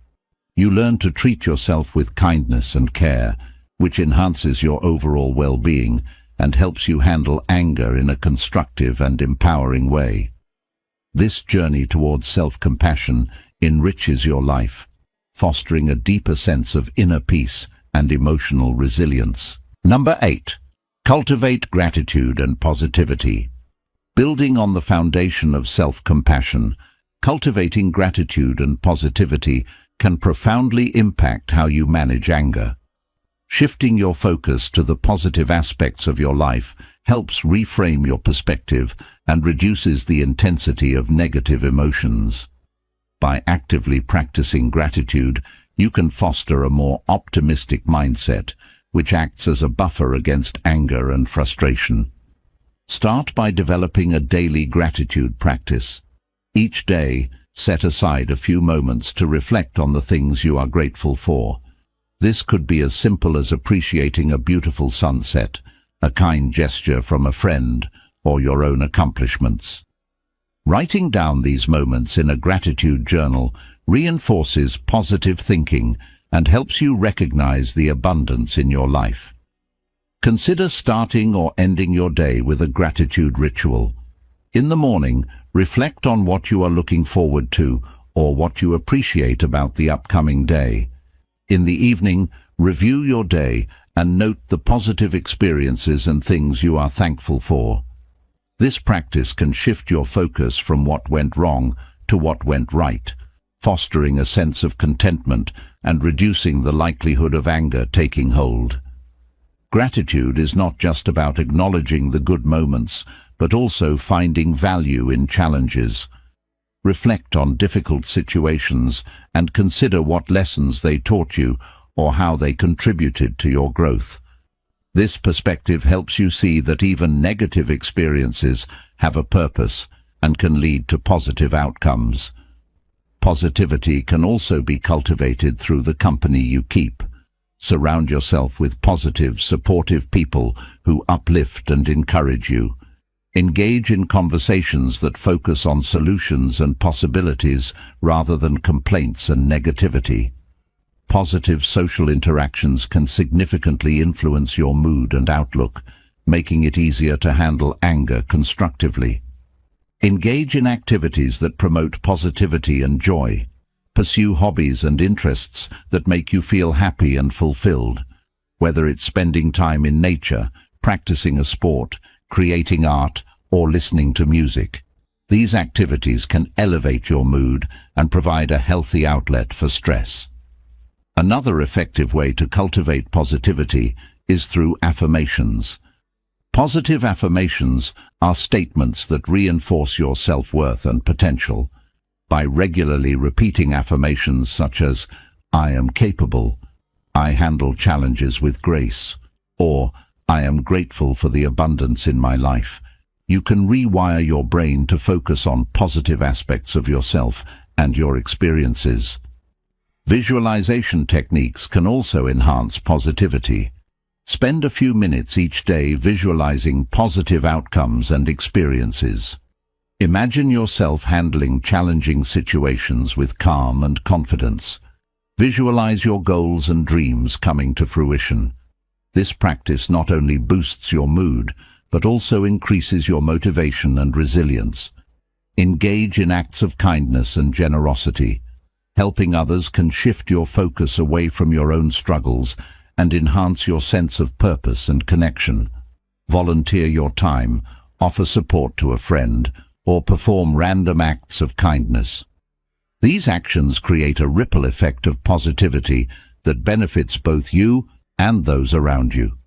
You learn to treat yourself with kindness and care, which enhances your overall well-being and helps you handle anger in a constructive and empowering way. This journey towards self-compassion enriches your life, fostering a deeper sense of inner peace and emotional resilience. Number 8. Cultivate gratitude and positivity. Building on the foundation of self-compassion, cultivating gratitude and positivity can profoundly impact how you manage anger. Shifting your focus to the positive aspects of your life helps reframe your perspective and reduces the intensity of negative emotions. By actively practicing gratitude, you can foster a more optimistic mindset, which acts as a buffer against anger and frustration. Start by developing a daily gratitude practice. Each day, set aside a few moments to reflect on the things you are grateful for. This could be as simple as appreciating a beautiful sunset, a kind gesture from a friend, or your own accomplishments. Writing down these moments in a gratitude journal reinforces positive thinking and helps you recognize the abundance in your life. Consider starting or ending your day with a gratitude ritual. In the morning, reflect on what you are looking forward to or what you appreciate about the upcoming day. In the evening, review your day and note the positive experiences and things you are thankful for. This practice can shift your focus from what went wrong to what went right, fostering a sense of contentment and reducing the likelihood of anger taking hold. Gratitude is not just about acknowledging the good moments, but also finding value in challenges. Reflect on difficult situations and consider what lessons they taught you or how they contributed to your growth. This perspective helps you see that even negative experiences have a purpose and can lead to positive outcomes. Positivity can also be cultivated through the company you keep. Surround yourself with positive, supportive people who uplift and encourage you. Engage in conversations that focus on solutions and possibilities rather than complaints and negativity. Positive social interactions can significantly influence your mood and outlook, making it easier to handle anger constructively. Engage in activities that promote positivity and joy. Pursue hobbies and interests that make you feel happy and fulfilled, whether it's spending time in nature, practicing a sport, creating art, or listening to music. These activities can elevate your mood and provide a healthy outlet for stress. Another effective way to cultivate positivity is through affirmations. Positive affirmations are statements that reinforce your self-worth and potential. By regularly repeating affirmations such as, "I am capable," "I handle challenges with grace," or "I am grateful for the abundance in my life," you can rewire your brain to focus on positive aspects of yourself and your experiences. Visualization techniques can also enhance positivity. Spend a few minutes each day visualizing positive outcomes and experiences. Imagine yourself handling challenging situations with calm and confidence. Visualize your goals and dreams coming to fruition. This practice not only boosts your mood, but also increases your motivation and resilience. Engage in acts of kindness and generosity. Helping others can shift your focus away from your own struggles and enhance your sense of purpose and connection. Volunteer your time, offer support to a friend, or perform random acts of kindness. These actions create a ripple effect of positivity that benefits both you and those around you.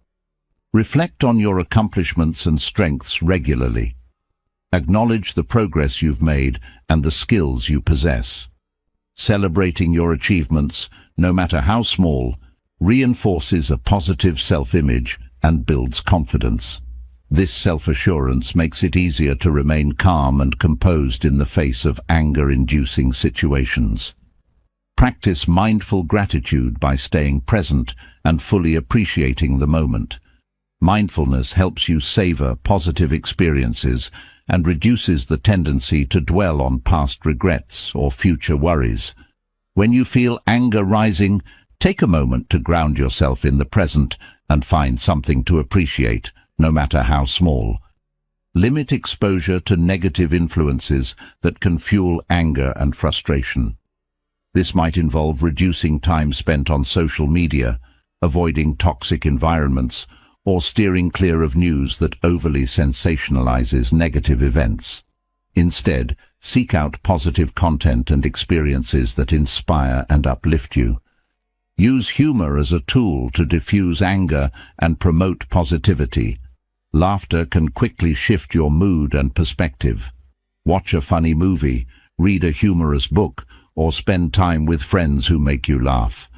Reflect on your accomplishments and strengths regularly. Acknowledge the progress you've made and the skills you possess. Celebrating your achievements, no matter how small, reinforces a positive self-image and builds confidence. This self-assurance makes it easier to remain calm and composed in the face of anger-inducing situations. Practice mindful gratitude by staying present and fully appreciating the moment. Mindfulness helps you savor positive experiences and reduces the tendency to dwell on past regrets or future worries. When you feel anger rising, take a moment to ground yourself in the present and find something to appreciate, no matter how small. Limit exposure to negative influences that can fuel anger and frustration. This might involve reducing time spent on social media, avoiding toxic environments, or steering clear of news that overly sensationalizes negative events. Instead, seek out positive content and experiences that inspire and uplift you. Use humor as a tool to diffuse anger and promote positivity. Laughter can quickly shift your mood and perspective. Watch a funny movie, read a humorous book, or spend time with friends who make you laugh.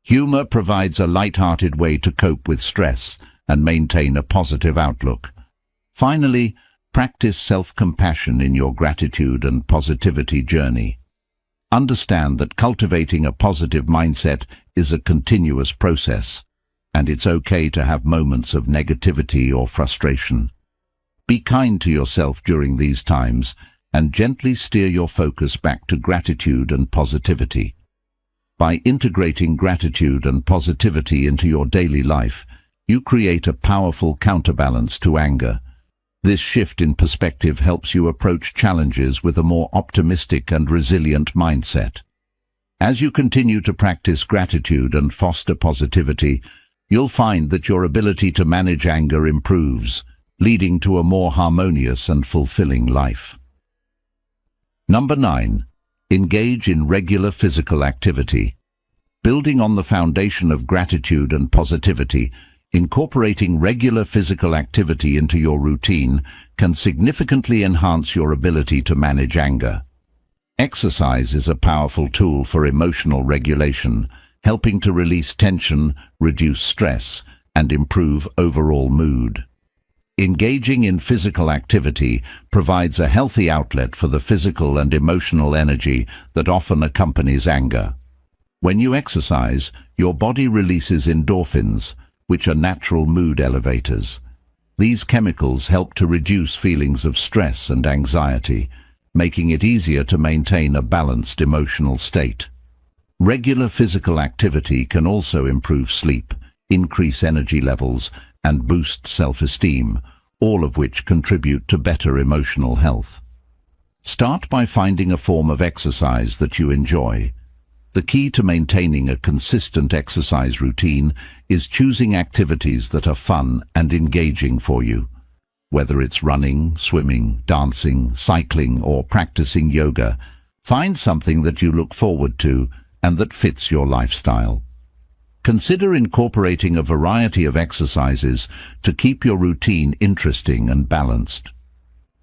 Humor provides a light-hearted way to cope with stress and maintain a positive outlook. Finally, practice self-compassion in your gratitude and positivity journey. Understand that cultivating a positive mindset is a continuous process, and it's okay to have moments of negativity or frustration. Be kind to yourself during these times and gently steer your focus back to gratitude and positivity. By integrating gratitude and positivity into your daily life, you create a powerful counterbalance to anger. This shift in perspective helps you approach challenges with a more optimistic and resilient mindset. As you continue to practice gratitude and foster positivity, you'll find that your ability to manage anger improves, leading to a more harmonious and fulfilling life. Number 9. Engage in regular physical activity. Building on the foundation of gratitude and positivity, incorporating regular physical activity into your routine can significantly enhance your ability to manage anger. Exercise is a powerful tool for emotional regulation, helping to release tension, reduce stress, and improve overall mood. Engaging in physical activity provides a healthy outlet for the physical and emotional energy that often accompanies anger. When you exercise, your body releases endorphins, which are natural mood elevators. These chemicals help to reduce feelings of stress and anxiety, making it easier to maintain a balanced emotional state. Regular physical activity can also improve sleep, increase energy levels, and boost self-esteem, all of which contribute to better emotional health. Start by finding a form of exercise that you enjoy. The key to maintaining a consistent exercise routine is choosing activities that are fun and engaging for you. Whether it's running, swimming, dancing, cycling, or practicing yoga, find something that you look forward to and that fits your lifestyle. Consider incorporating a variety of exercises to keep your routine interesting and balanced.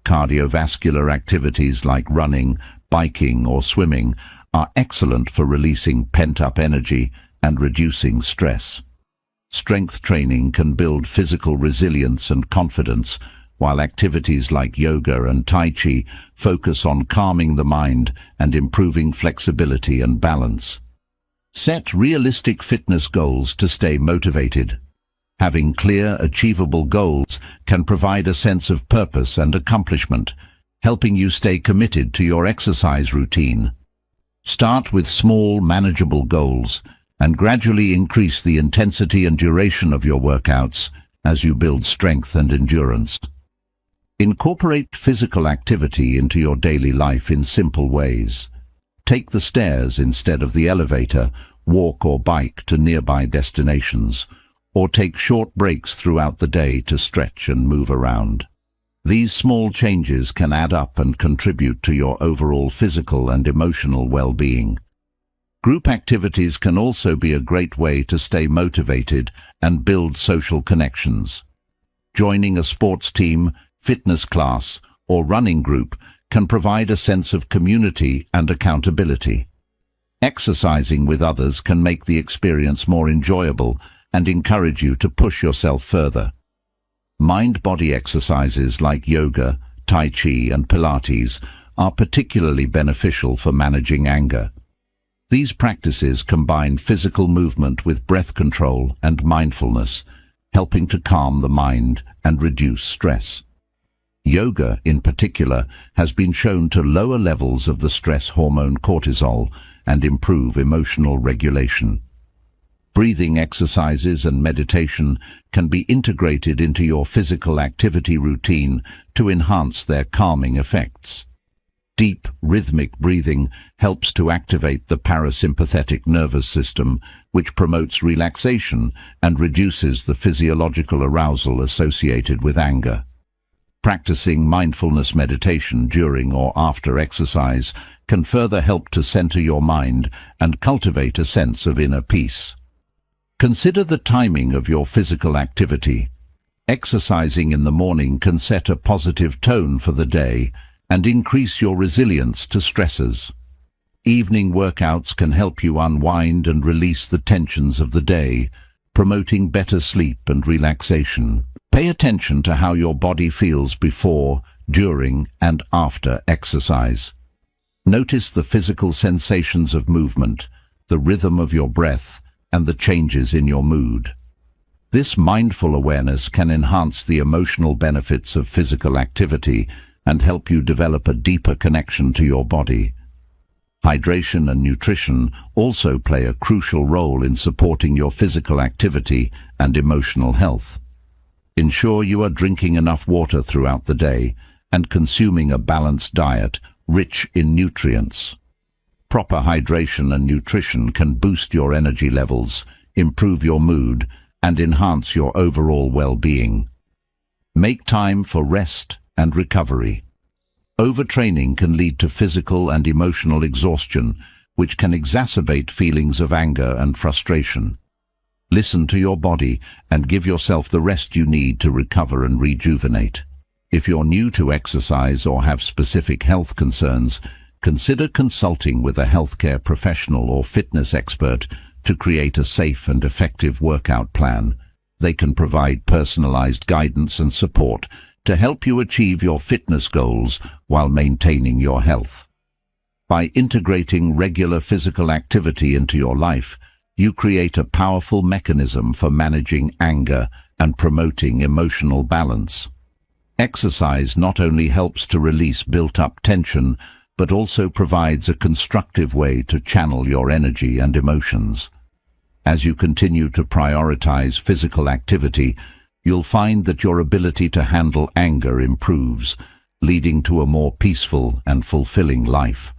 Cardiovascular activities like running, biking, or swimming are excellent for releasing pent-up energy and reducing stress. Strength training can build physical resilience and confidence, while activities like yoga and tai chi focus on calming the mind and improving flexibility and balance. Set realistic fitness goals to stay motivated. Having clear, achievable goals can provide a sense of purpose and accomplishment, helping you stay committed to your exercise routine. Start with small, manageable goals and gradually increase the intensity and duration of your workouts as you build strength and endurance. Incorporate physical activity into your daily life in simple ways. Take the stairs instead of the elevator, walk or bike to nearby destinations, or take short breaks throughout the day to stretch and move around. These small changes can add up and contribute to your overall physical and emotional well-being. Group activities can also be a great way to stay motivated and build social connections. Joining a sports team, fitness class, or running group can provide a sense of community and accountability. Exercising with others can make the experience more enjoyable and encourage you to push yourself further. Mind-body exercises like yoga, tai chi, and Pilates are particularly beneficial for managing anger. These practices combine physical movement with breath control and mindfulness, helping to calm the mind and reduce stress. Yoga, in particular, has been shown to lower levels of the stress hormone cortisol and improve emotional regulation. Breathing exercises and meditation can be integrated into your physical activity routine to enhance their calming effects. Deep, rhythmic breathing helps to activate the parasympathetic nervous system, which promotes relaxation and reduces the physiological arousal associated with anger. Practicing mindfulness meditation during or after exercise can further help to center your mind and cultivate a sense of inner peace. Consider the timing of your physical activity. Exercising in the morning can set a positive tone for the day and increase your resilience to stresses. Evening workouts can help you unwind and release the tensions of the day, promoting better sleep and relaxation. Pay attention to how your body feels before, during, and after exercise. Notice the physical sensations of movement, the rhythm of your breath, and the changes in your mood. This mindful awareness can enhance the emotional benefits of physical activity and help you develop a deeper connection to your body. Hydration and nutrition also play a crucial role in supporting your physical activity and emotional health. Ensure you are drinking enough water throughout the day and consuming a balanced diet rich in nutrients. Proper hydration and nutrition can boost your energy levels, improve your mood, and enhance your overall well-being. Make time for rest and recovery. Overtraining can lead to physical and emotional exhaustion, which can exacerbate feelings of anger and frustration. Listen to your body and give yourself the rest you need to recover and rejuvenate. If you're new to exercise or have specific health concerns, consider consulting with a healthcare professional or fitness expert to create a safe and effective workout plan. They can provide personalized guidance and support to help you achieve your fitness goals while maintaining your health. By integrating regular physical activity into your life, you create a powerful mechanism for managing anger and promoting emotional balance. Exercise not only helps to release built-up tension, but also provides a constructive way to channel your energy and emotions. As you continue to prioritize physical activity, you'll find that your ability to handle anger improves, leading to a more peaceful and fulfilling life.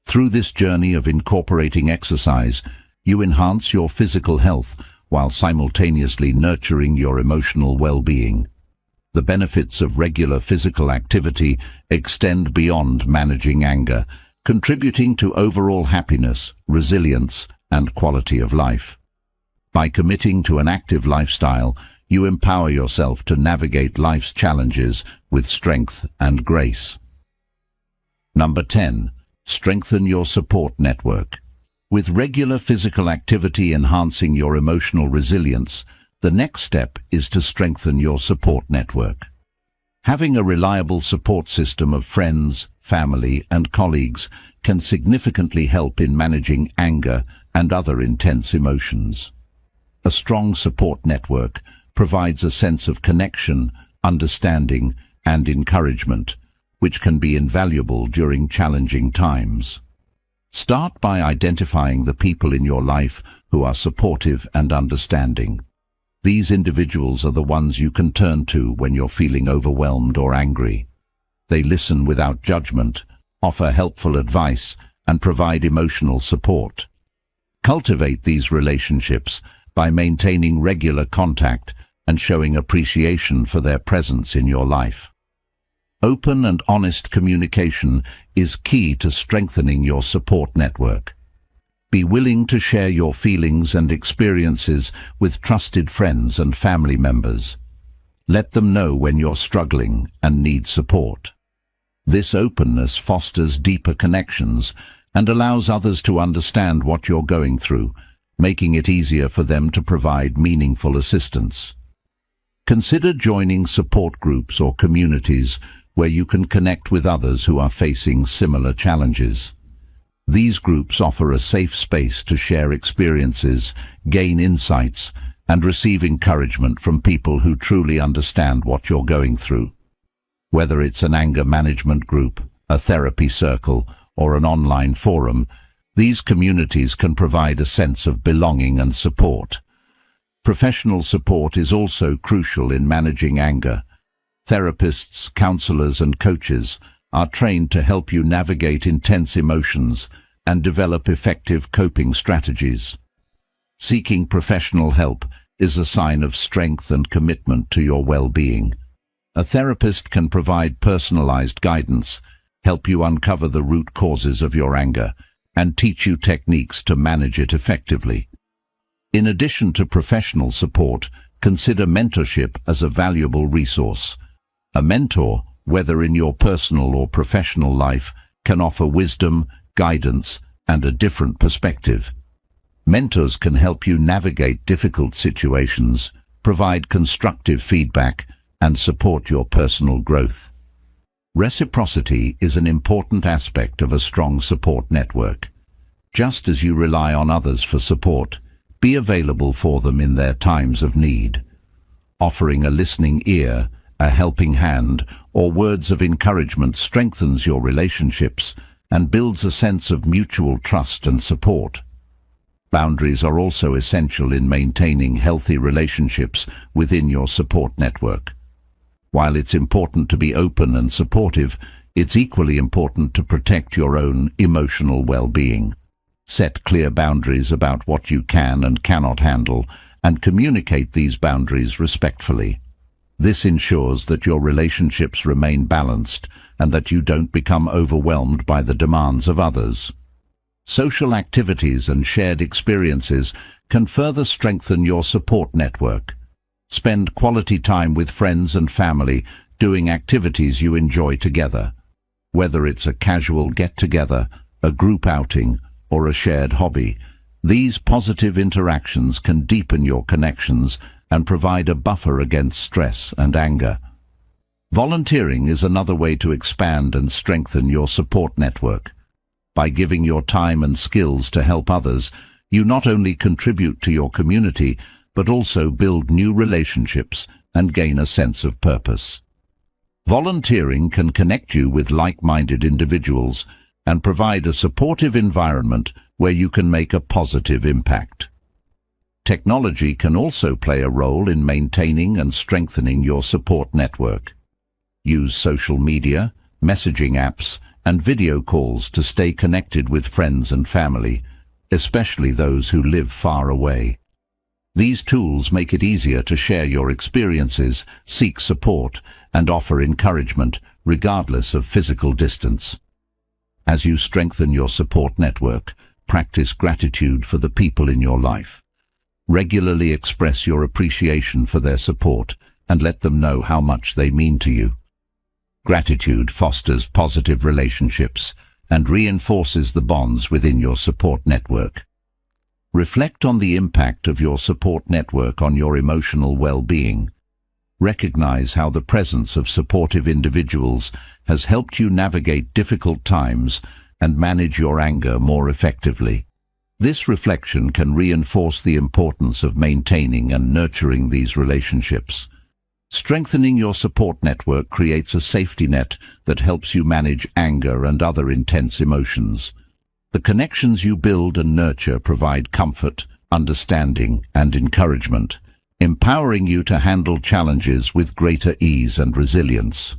Through this journey of incorporating exercise, you enhance your physical health while simultaneously nurturing your emotional well-being. The benefits of regular physical activity extend beyond managing anger, contributing to overall happiness, resilience, and quality of life. By committing to an active lifestyle, you empower yourself to navigate life's challenges with strength and grace. Number 10. Strengthen your support network. With regular physical activity enhancing your emotional resilience, the next step is to strengthen your support network. Having a reliable support system of friends, family, and colleagues can significantly help in managing anger and other intense emotions. A strong support network provides a sense of connection, understanding, and encouragement, which can be invaluable during challenging times. Start by identifying the people in your life who are supportive and understanding. These individuals are the ones you can turn to when you're feeling overwhelmed or angry. They listen without judgment, offer helpful advice, and provide emotional support. Cultivate these relationships by maintaining regular contact and showing appreciation for their presence in your life. Open and honest communication is key to strengthening your support network. Be willing to share your feelings and experiences with trusted friends and family members. Let them know when you're struggling and need support. This openness fosters deeper connections and allows others to understand what you're going through, making it easier for them to provide meaningful assistance. Consider joining support groups or communities where you can connect with others who are facing similar challenges. These groups offer a safe space to share experiences, gain insights, and receive encouragement from people who truly understand what you're going through. Whether it's an anger management group, a therapy circle, or an online forum, these communities can provide a sense of belonging and support. Professional support is also crucial in managing anger. Therapists, counselors, and coaches are trained to help you navigate intense emotions and develop effective coping strategies. Seeking professional help is a sign of strength and commitment to your well-being. A therapist can provide personalized guidance, help you uncover the root causes of your anger, and teach you techniques to manage it effectively. In addition to professional support, consider mentorship as a valuable resource. A mentor, whether in your personal or professional life, can offer wisdom, guidance, and a different perspective. Mentors can help you navigate difficult situations, provide constructive feedback, and support your personal growth. Reciprocity is an important aspect of a strong support network. Just as you rely on others for support, be available for them in their times of need. Offering a listening ear, a helping hand, or words of encouragement strengthens your relationships and builds a sense of mutual trust and support. Boundaries are also essential in maintaining healthy relationships within your support network. While it's important to be open and supportive, it's equally important to protect your own emotional well-being. Set clear boundaries about what you can and cannot handle, and communicate these boundaries respectfully. This ensures that your relationships remain balanced and that you don't become overwhelmed by the demands of others. Social activities and shared experiences can further strengthen your support network. Spend quality time with friends and family doing activities you enjoy together. Whether it's a casual get-together, a group outing, or a shared hobby, these positive interactions can deepen your connections and provide a buffer against stress and anger. Volunteering is another way to expand and strengthen your support network. By giving your time and skills to help others, you not only contribute to your community, but also build new relationships and gain a sense of purpose. Volunteering can connect you with like-minded individuals and provide a supportive environment where you can make a positive impact. Technology can also play a role in maintaining and strengthening your support network. Use social media, messaging apps, and video calls to stay connected with friends and family, especially those who live far away. These tools make it easier to share your experiences, seek support, and offer encouragement, regardless of physical distance. As you strengthen your support network, practice gratitude for the people in your life. Regularly express your appreciation for their support and let them know how much they mean to you. Gratitude fosters positive relationships and reinforces the bonds within your support network. Reflect on the impact of your support network on your emotional well-being. Recognize how the presence of supportive individuals has helped you navigate difficult times and manage your anger more effectively. This reflection can reinforce the importance of maintaining and nurturing these relationships. Strengthening your support network creates a safety net that helps you manage anger and other intense emotions. The connections you build and nurture provide comfort, understanding, and encouragement, empowering you to handle challenges with greater ease and resilience.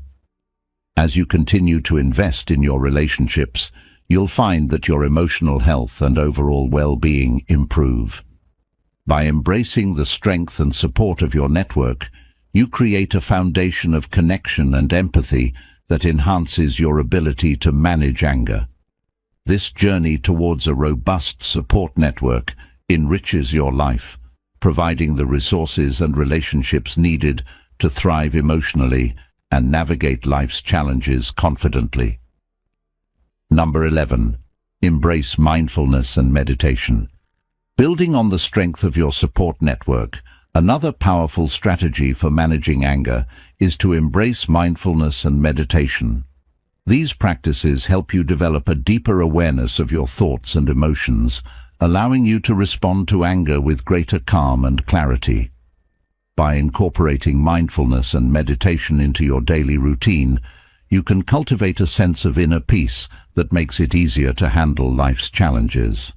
As you continue to invest in your relationships, you'll find that your emotional health and overall well-being improve. By embracing the strength and support of your network, you create a foundation of connection and empathy that enhances your ability to manage anger. This journey towards a robust support network enriches your life, providing the resources and relationships needed to thrive emotionally and navigate life's challenges confidently. Number 11. Embrace mindfulness and meditation. Building on the strength of your support network, another powerful strategy for managing anger is to embrace mindfulness and meditation. These practices help you develop a deeper awareness of your thoughts and emotions, allowing you to respond to anger with greater calm and clarity. By incorporating mindfulness and meditation into your daily routine, you can cultivate a sense of inner peace that makes it easier to handle life's challenges.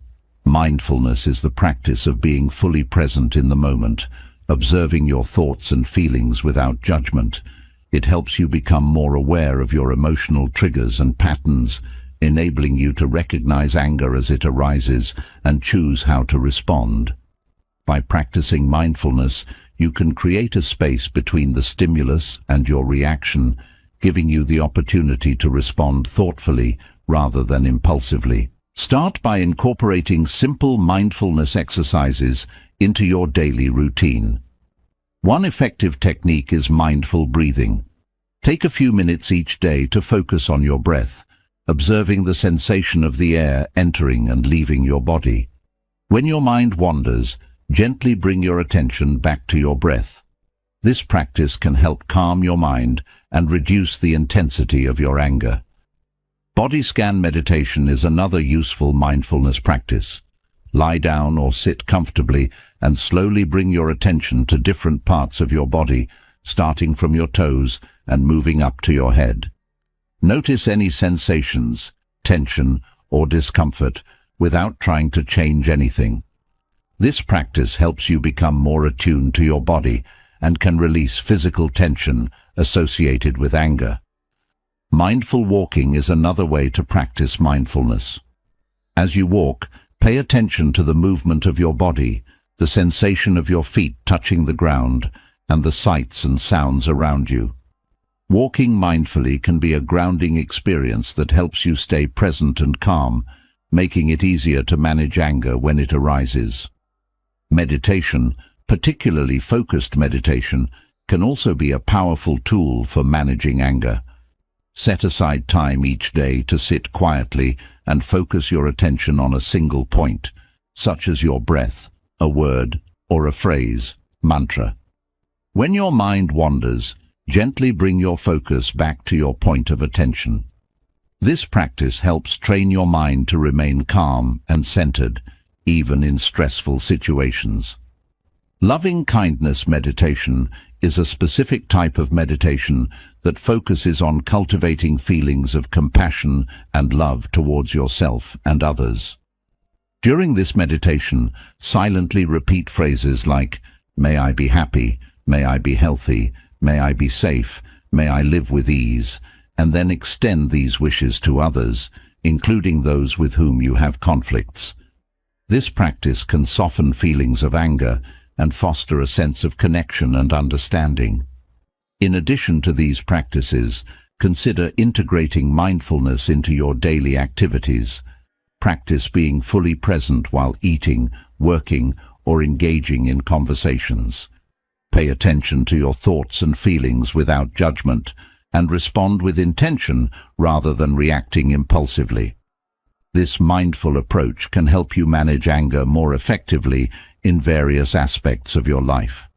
Mindfulness is the practice of being fully present in the moment, observing your thoughts and feelings without judgment. It helps you become more aware of your emotional triggers and patterns, enabling you to recognize anger as it arises and choose how to respond. By practicing mindfulness, you can create a space between the stimulus and your reaction, giving you the opportunity to respond thoughtfully rather than impulsively. Start by incorporating simple mindfulness exercises into your daily routine. One effective technique is mindful breathing. Take a few minutes each day to focus on your breath, observing the sensation of the air entering and leaving your body. When your mind wanders, gently bring your attention back to your breath. This practice can help calm your mind and reduce the intensity of your anger. Body scan meditation is another useful mindfulness practice. Lie down or sit comfortably and slowly bring your attention to different parts of your body, starting from your toes and moving up to your head. Notice any sensations, tension, or discomfort without trying to change anything. This practice helps you become more attuned to your body and can release physical tension associated with anger. Mindful walking is another way to practice mindfulness. As you walk, pay attention to the movement of your body, the sensation of your feet touching the ground, and the sights and sounds around you. Walking mindfully can be a grounding experience that helps you stay present and calm, making it easier to manage anger when it arises. Meditation, particularly focused meditation, can also be a powerful tool for managing anger. Set aside time each day to sit quietly and focus your attention on a single point, such as your breath, a word, or a phrase, mantra. When your mind wanders, gently bring your focus back to your point of attention. This practice helps train your mind to remain calm and centered, even in stressful situations. Loving kindness meditation is a specific type of meditation that focuses on cultivating feelings of compassion and love towards yourself and others. During this meditation, silently repeat phrases like, "May I be happy, may I be healthy, may I be safe, may I live with ease," and then extend these wishes to others, including those with whom you have conflicts. This practice can soften feelings of anger and foster a sense of connection and understanding. In addition to these practices, consider integrating mindfulness into your daily activities. Practice being fully present while eating, working, or engaging in conversations. Pay attention to your thoughts and feelings without judgment, and respond with intention rather than reacting impulsively. This mindful approach can help you manage anger more effectively in various aspects of your life.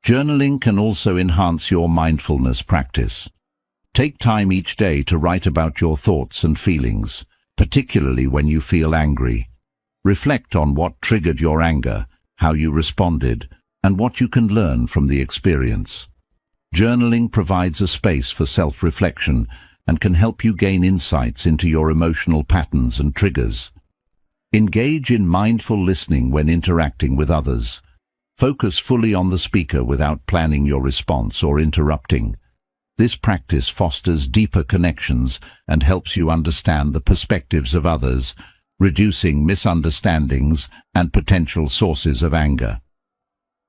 Journaling can also enhance your mindfulness practice. Take time each day to write about your thoughts and feelings, particularly when you feel angry. Reflect on what triggered your anger, how you responded, and what you can learn from the experience. Journaling provides a space for self-reflection and can help you gain insights into your emotional patterns and triggers. Engage in mindful listening when interacting with others. Focus fully on the speaker without planning your response or interrupting. This practice fosters deeper connections and helps you understand the perspectives of others, reducing misunderstandings and potential sources of anger.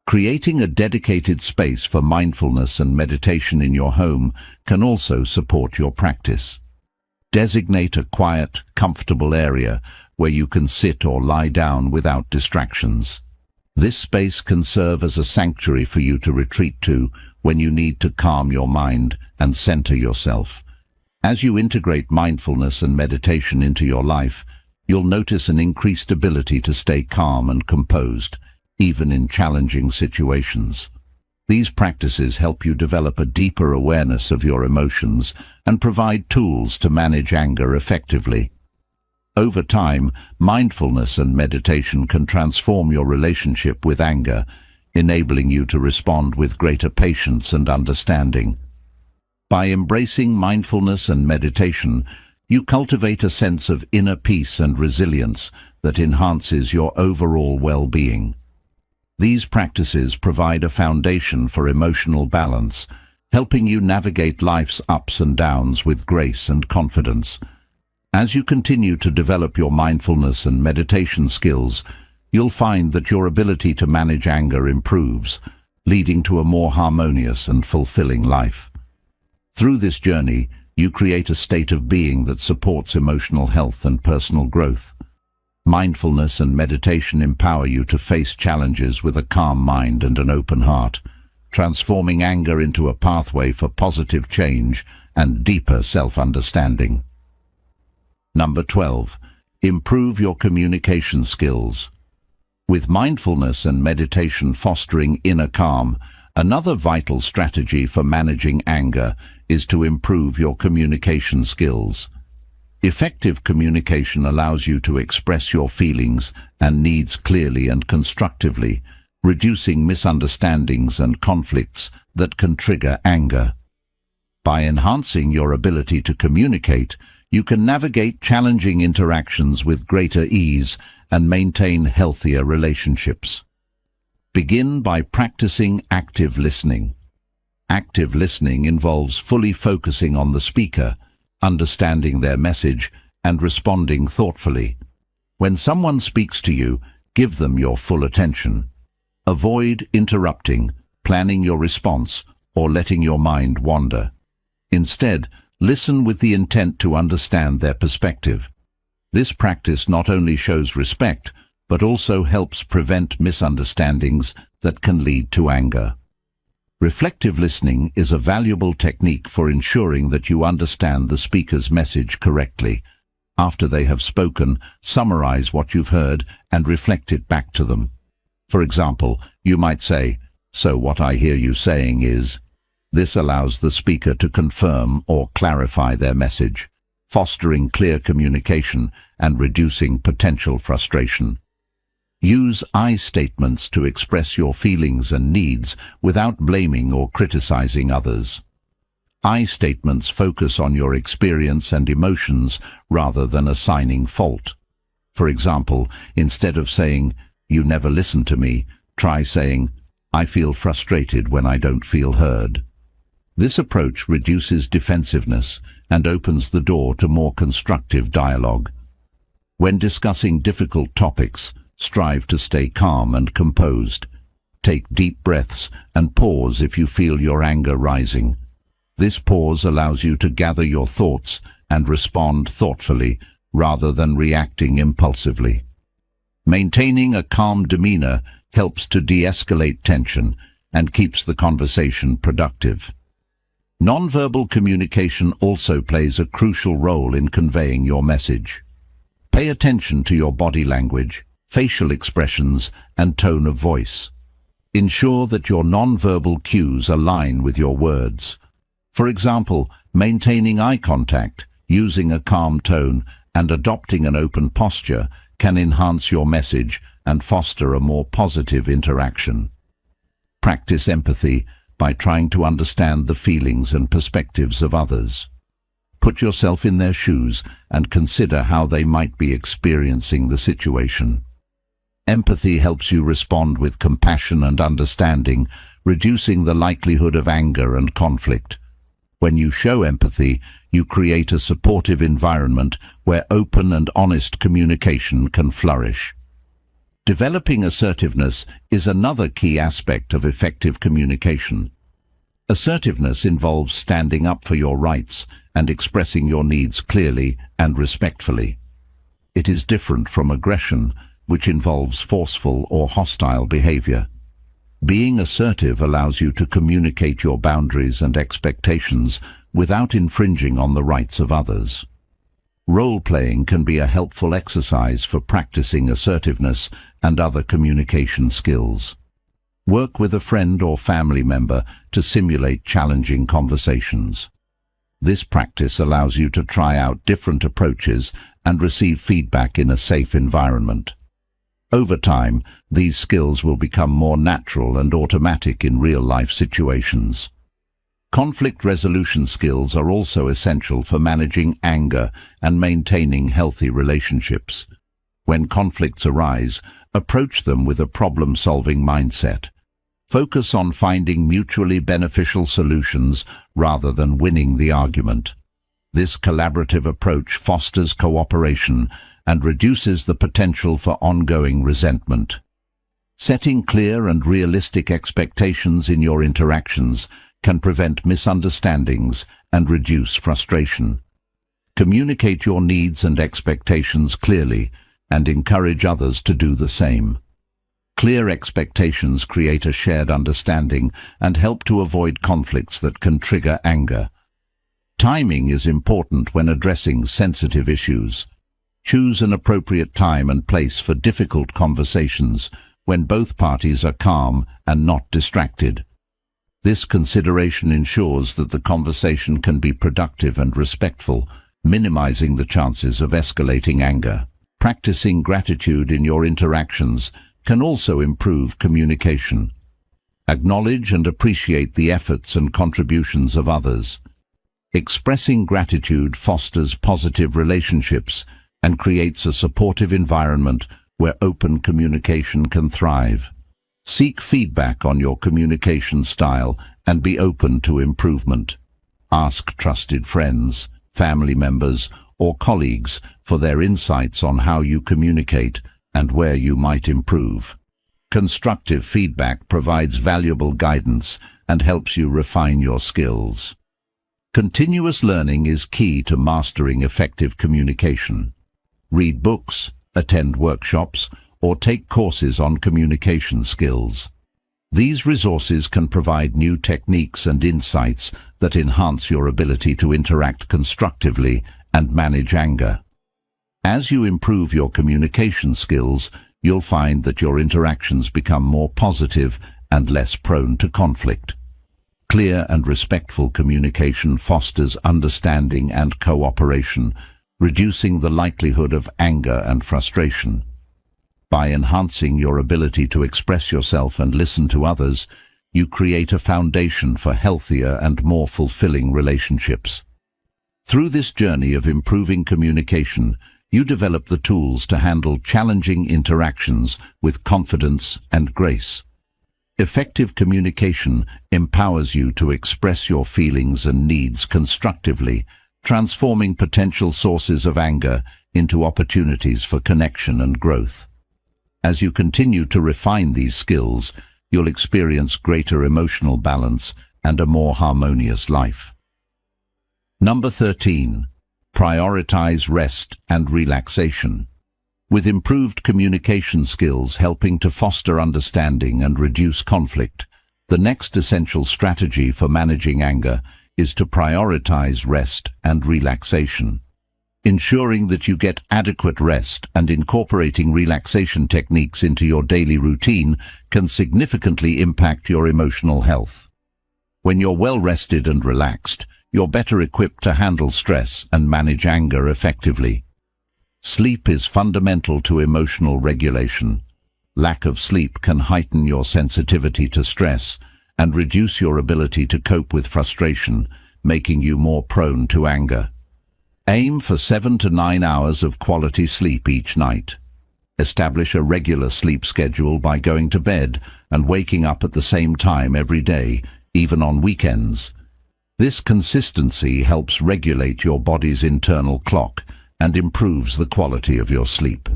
Creating a dedicated space for mindfulness and meditation in your home can also support your practice. Designate a quiet, comfortable area where you can sit or lie down without distractions. This space can serve as a sanctuary for you to retreat to when you need to calm your mind and center yourself. As you integrate mindfulness and meditation into your life, you'll notice an increased ability to stay calm and composed, even in challenging situations. These practices help you develop a deeper awareness of your emotions and provide tools to manage anger effectively. Over time, mindfulness and meditation can transform your relationship with anger, enabling you to respond with greater patience and understanding. By embracing mindfulness and meditation, you cultivate a sense of inner peace and resilience that enhances your overall well-being. These practices provide a foundation for emotional balance, helping you navigate life's ups and downs with grace and confidence. As you continue to develop your mindfulness and meditation skills, you'll find that your ability to manage anger improves, leading to a more harmonious and fulfilling life. Through this journey, you create a state of being that supports emotional health and personal growth. Mindfulness and meditation empower you to face challenges with a calm mind and an open heart, transforming anger into a pathway for positive change and deeper self-understanding. Number 12. Improve your communication skills. With mindfulness and meditation fostering inner calm, another vital strategy for managing anger is to improve your communication skills. Effective communication allows you to express your feelings and needs clearly and constructively, reducing misunderstandings and conflicts that can trigger anger. By enhancing your ability to communicate, you can navigate challenging interactions with greater ease and maintain healthier relationships. Begin by practicing active listening. Active listening involves fully focusing on the speaker, understanding their message, and responding thoughtfully. When someone speaks to you, give them your full attention. Avoid interrupting, planning your response, or letting your mind wander. Instead, listen with the intent to understand their perspective. This practice not only shows respect, but also helps prevent misunderstandings that can lead to anger. Reflective listening is a valuable technique for ensuring that you understand the speaker's message correctly. After they have spoken, summarize what you've heard and reflect it back to them. For example, you might say, "So what I hear you saying is..." This allows the speaker to confirm or clarify their message, fostering clear communication and reducing potential frustration. Use I statements to express your feelings and needs without blaming or criticizing others. I statements focus on your experience and emotions rather than assigning fault. For example, instead of saying, "You never listen to me," try saying, "I feel frustrated when I don't feel heard." This approach reduces defensiveness and opens the door to more constructive dialogue. When discussing difficult topics, strive to stay calm and composed. Take deep breaths and pause if you feel your anger rising. This pause allows you to gather your thoughts and respond thoughtfully rather than reacting impulsively. Maintaining a calm demeanor helps to de-escalate tension and keeps the conversation productive. Nonverbal communication also plays a crucial role in conveying your message. Pay attention to your body language, facial expressions, and tone of voice. Ensure that your nonverbal cues align with your words. For example, maintaining eye contact, using a calm tone, and adopting an open posture can enhance your message and foster a more positive interaction. Practice empathy by trying to understand the feelings and perspectives of others. Put yourself in their shoes and consider how they might be experiencing the situation. Empathy helps you respond with compassion and understanding, reducing the likelihood of anger and conflict. When you show empathy, you create a supportive environment where open and honest communication can flourish. Developing assertiveness is another key aspect of effective communication. Assertiveness involves standing up for your rights and expressing your needs clearly and respectfully. It is different from aggression, which involves forceful or hostile behavior. Being assertive allows you to communicate your boundaries and expectations without infringing on the rights of others. Role-playing can be a helpful exercise for practicing assertiveness and other communication skills. Work with a friend or family member to simulate challenging conversations. This practice allows you to try out different approaches and receive feedback in a safe environment. Over time, these skills will become more natural and automatic in real-life situations. Conflict resolution skills are also essential for managing anger and maintaining healthy relationships. When conflicts arise, approach them with a problem-solving mindset. Focus on finding mutually beneficial solutions rather than winning the argument. This collaborative approach fosters cooperation and reduces the potential for ongoing resentment. Setting clear and realistic expectations in your interactions can prevent misunderstandings and reduce frustration. Communicate your needs and expectations clearly and encourage others to do the same. Clear expectations create a shared understanding and help to avoid conflicts that can trigger anger. Timing is important when addressing sensitive issues. Choose an appropriate time and place for difficult conversations when both parties are calm and not distracted. This consideration ensures that the conversation can be productive and respectful, minimizing the chances of escalating anger. Practicing gratitude in your interactions can also improve communication. Acknowledge and appreciate the efforts and contributions of others. Expressing gratitude fosters positive relationships and creates a supportive environment where open communication can thrive. Seek feedback on your communication style and be open to improvement. Ask trusted friends, family members, or colleagues for their insights on how you communicate and where you might improve. Constructive feedback provides valuable guidance and helps you refine your skills. Continuous learning is key to mastering effective communication. Read books, attend workshops, or take courses on communication skills. These resources can provide new techniques and insights that enhance your ability to interact constructively and manage anger. As you improve your communication skills, you'll find that your interactions become more positive and less prone to conflict. Clear and respectful communication fosters understanding and cooperation, reducing the likelihood of anger and frustration. By enhancing your ability to express yourself and listen to others, you create a foundation for healthier and more fulfilling relationships. Through this journey of improving communication, you develop the tools to handle challenging interactions with confidence and grace. Effective communication empowers you to express your feelings and needs constructively, transforming potential sources of anger into opportunities for connection and growth. As you continue to refine these skills, you'll experience greater emotional balance and a more harmonious life. Number 13. Prioritize rest and relaxation. With improved communication skills helping to foster understanding and reduce conflict, the next essential strategy for managing anger is to prioritize rest and relaxation. Ensuring that you get adequate rest and incorporating relaxation techniques into your daily routine can significantly impact your emotional health. When you're well rested and relaxed, you're better equipped to handle stress and manage anger effectively. Sleep is fundamental to emotional regulation. Lack of sleep can heighten your sensitivity to stress and reduce your ability to cope with frustration, making you more prone to anger. Aim for 7 to 9 hours of quality sleep each night. Establish a regular sleep schedule by going to bed and waking up at the same time every day, even on weekends. This consistency helps regulate your body's internal clock and improves the quality of your sleep.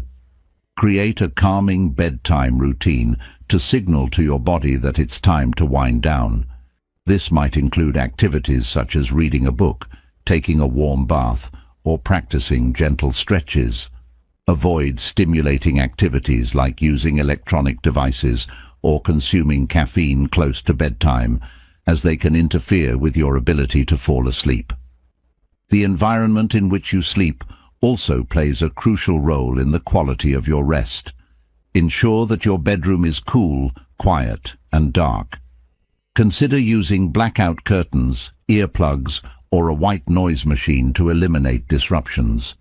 Create a calming bedtime routine to signal to your body that it's time to wind down. This might include activities such as reading a book, taking a warm bath, or practicing gentle stretches. Avoid stimulating activities like using electronic devices or consuming caffeine close to bedtime, as they can interfere with your ability to fall asleep. The environment in which you sleep also plays a crucial role in the quality of your rest. Ensure that your bedroom is cool, quiet, and dark. Consider using blackout curtains, earplugs, or a white noise machine to eliminate disruptions.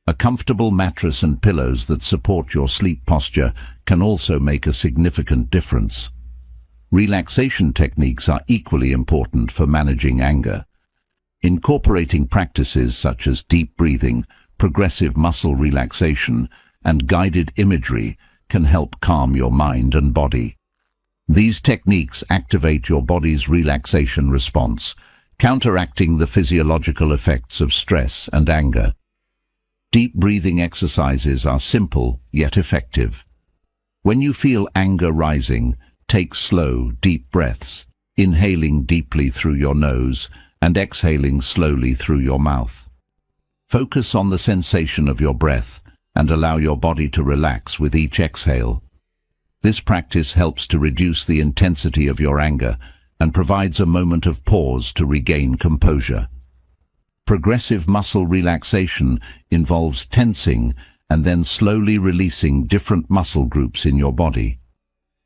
A comfortable mattress and pillows that support your sleep posture can also make a significant difference. Relaxation techniques are equally important for managing anger. Incorporating practices such as deep breathing, progressive muscle relaxation, and guided imagery can help calm your mind and body. These techniques activate your body's relaxation response, counteracting the physiological effects of stress and anger. Deep breathing exercises are simple yet effective. When you feel anger rising, take slow, deep breaths, inhaling deeply through your nose and exhaling slowly through your mouth. Focus on the sensation of your breath and allow your body to relax with each exhale. This practice helps to reduce the intensity of your anger and provides a moment of pause to regain composure. Progressive muscle relaxation involves tensing and then slowly releasing different muscle groups in your body.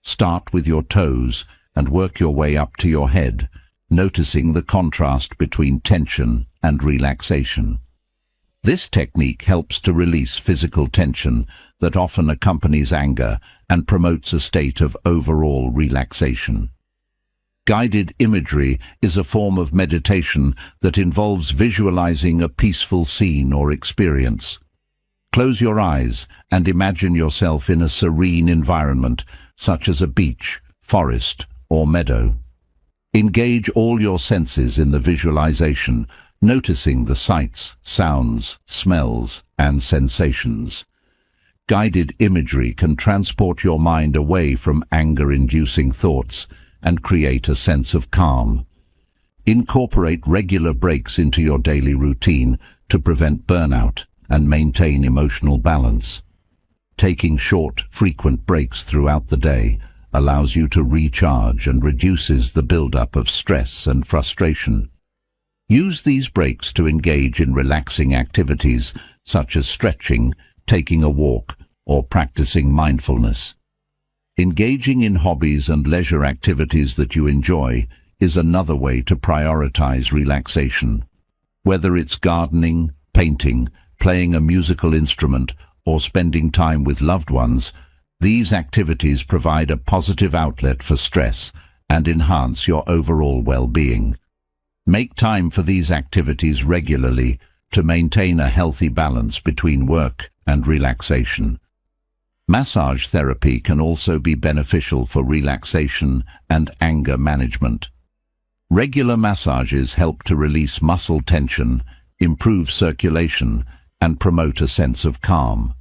Start with your toes and work your way up to your head, noticing the contrast between tension and relaxation. This technique helps to release physical tension that often accompanies anger and promotes a state of overall relaxation. Guided imagery is a form of meditation that involves visualizing a peaceful scene or experience. Close your eyes and imagine yourself in a serene environment, such as a beach, forest, or meadow. Engage all your senses in the visualization, noticing the sights, sounds, smells, and sensations. Guided imagery can transport your mind away from anger-inducing thoughts and create a sense of calm. Incorporate regular breaks into your daily routine to prevent burnout and maintain emotional balance. Taking short, frequent breaks throughout the day allows you to recharge and reduces the buildup of stress and frustration. Use these breaks to engage in relaxing activities such as stretching, taking a walk, or practicing mindfulness. Engaging in hobbies and leisure activities that you enjoy is another way to prioritize relaxation. Whether it's gardening, painting, playing a musical instrument, or spending time with loved ones, these activities provide a positive outlet for stress and enhance your overall well-being. Make time for these activities regularly to maintain a healthy balance between work and relaxation. Massage therapy can also be beneficial for relaxation and anger management. Regular massages help to release muscle tension, improve circulation, and promote a sense of calm.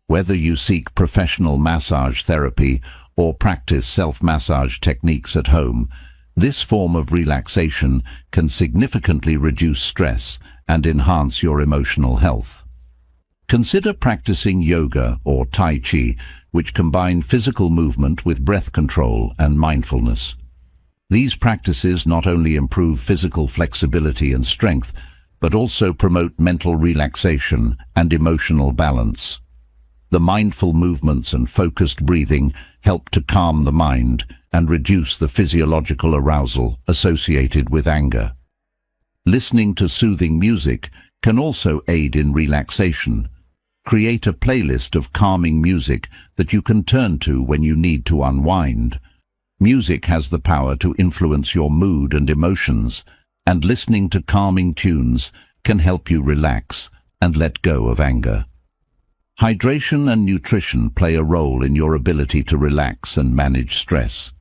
Whether you seek professional massage therapy or practice self-massage techniques at home, this form of relaxation can significantly reduce stress and enhance your emotional health. Consider practicing yoga or Tai Chi, which combine physical movement with breath control and mindfulness. These practices not only improve physical flexibility and strength, but also promote mental relaxation and emotional balance. The mindful movements and focused breathing help to calm the mind and reduce the physiological arousal associated with anger. Listening to soothing music can also aid in relaxation. Create a playlist of calming music that you can turn to when you need to unwind. Music has the power to influence your mood and emotions, and listening to calming tunes can help you relax and let go of anger. Hydration and nutrition play a role in your ability to relax and manage stress.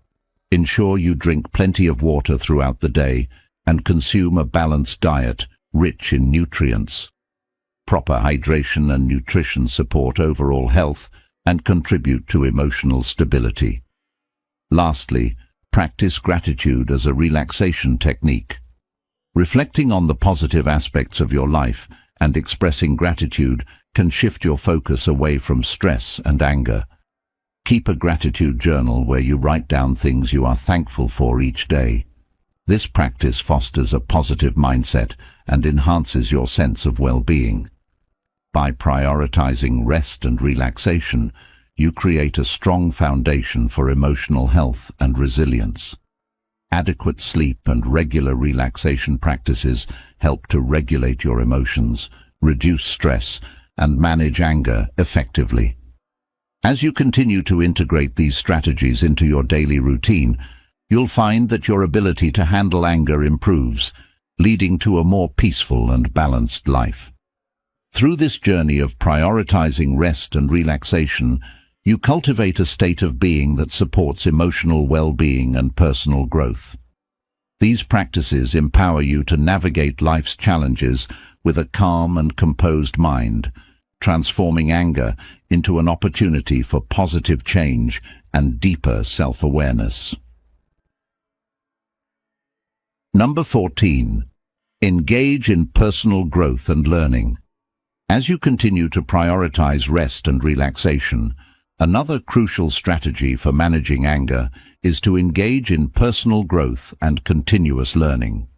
Ensure you drink plenty of water throughout the day and consume a balanced diet rich in nutrients. Proper hydration and nutrition support overall health and contribute to emotional stability. Lastly, practice gratitude as a relaxation technique. Reflecting on the positive aspects of your life and expressing gratitude can shift your focus away from stress and anger. Keep a gratitude journal where you write down things you are thankful for each day. This practice fosters a positive mindset and enhances your sense of well-being. By prioritizing rest and relaxation, you create a strong foundation for emotional health and resilience. Adequate sleep and regular relaxation practices help to regulate your emotions, reduce stress, and manage anger effectively. As you continue to integrate these strategies into your daily routine, you'll find that your ability to handle anger improves, leading to a more peaceful and balanced life. Through this journey of prioritizing rest and relaxation, you cultivate a state of being that supports emotional well-being and personal growth. These practices empower you to navigate life's challenges with a calm and composed mind, transforming anger into an opportunity for positive change and deeper self-awareness. Number 14. Engage in personal growth and learning. As you continue to prioritize rest and relaxation, another crucial strategy for managing anger is to engage in personal growth and continuous learning.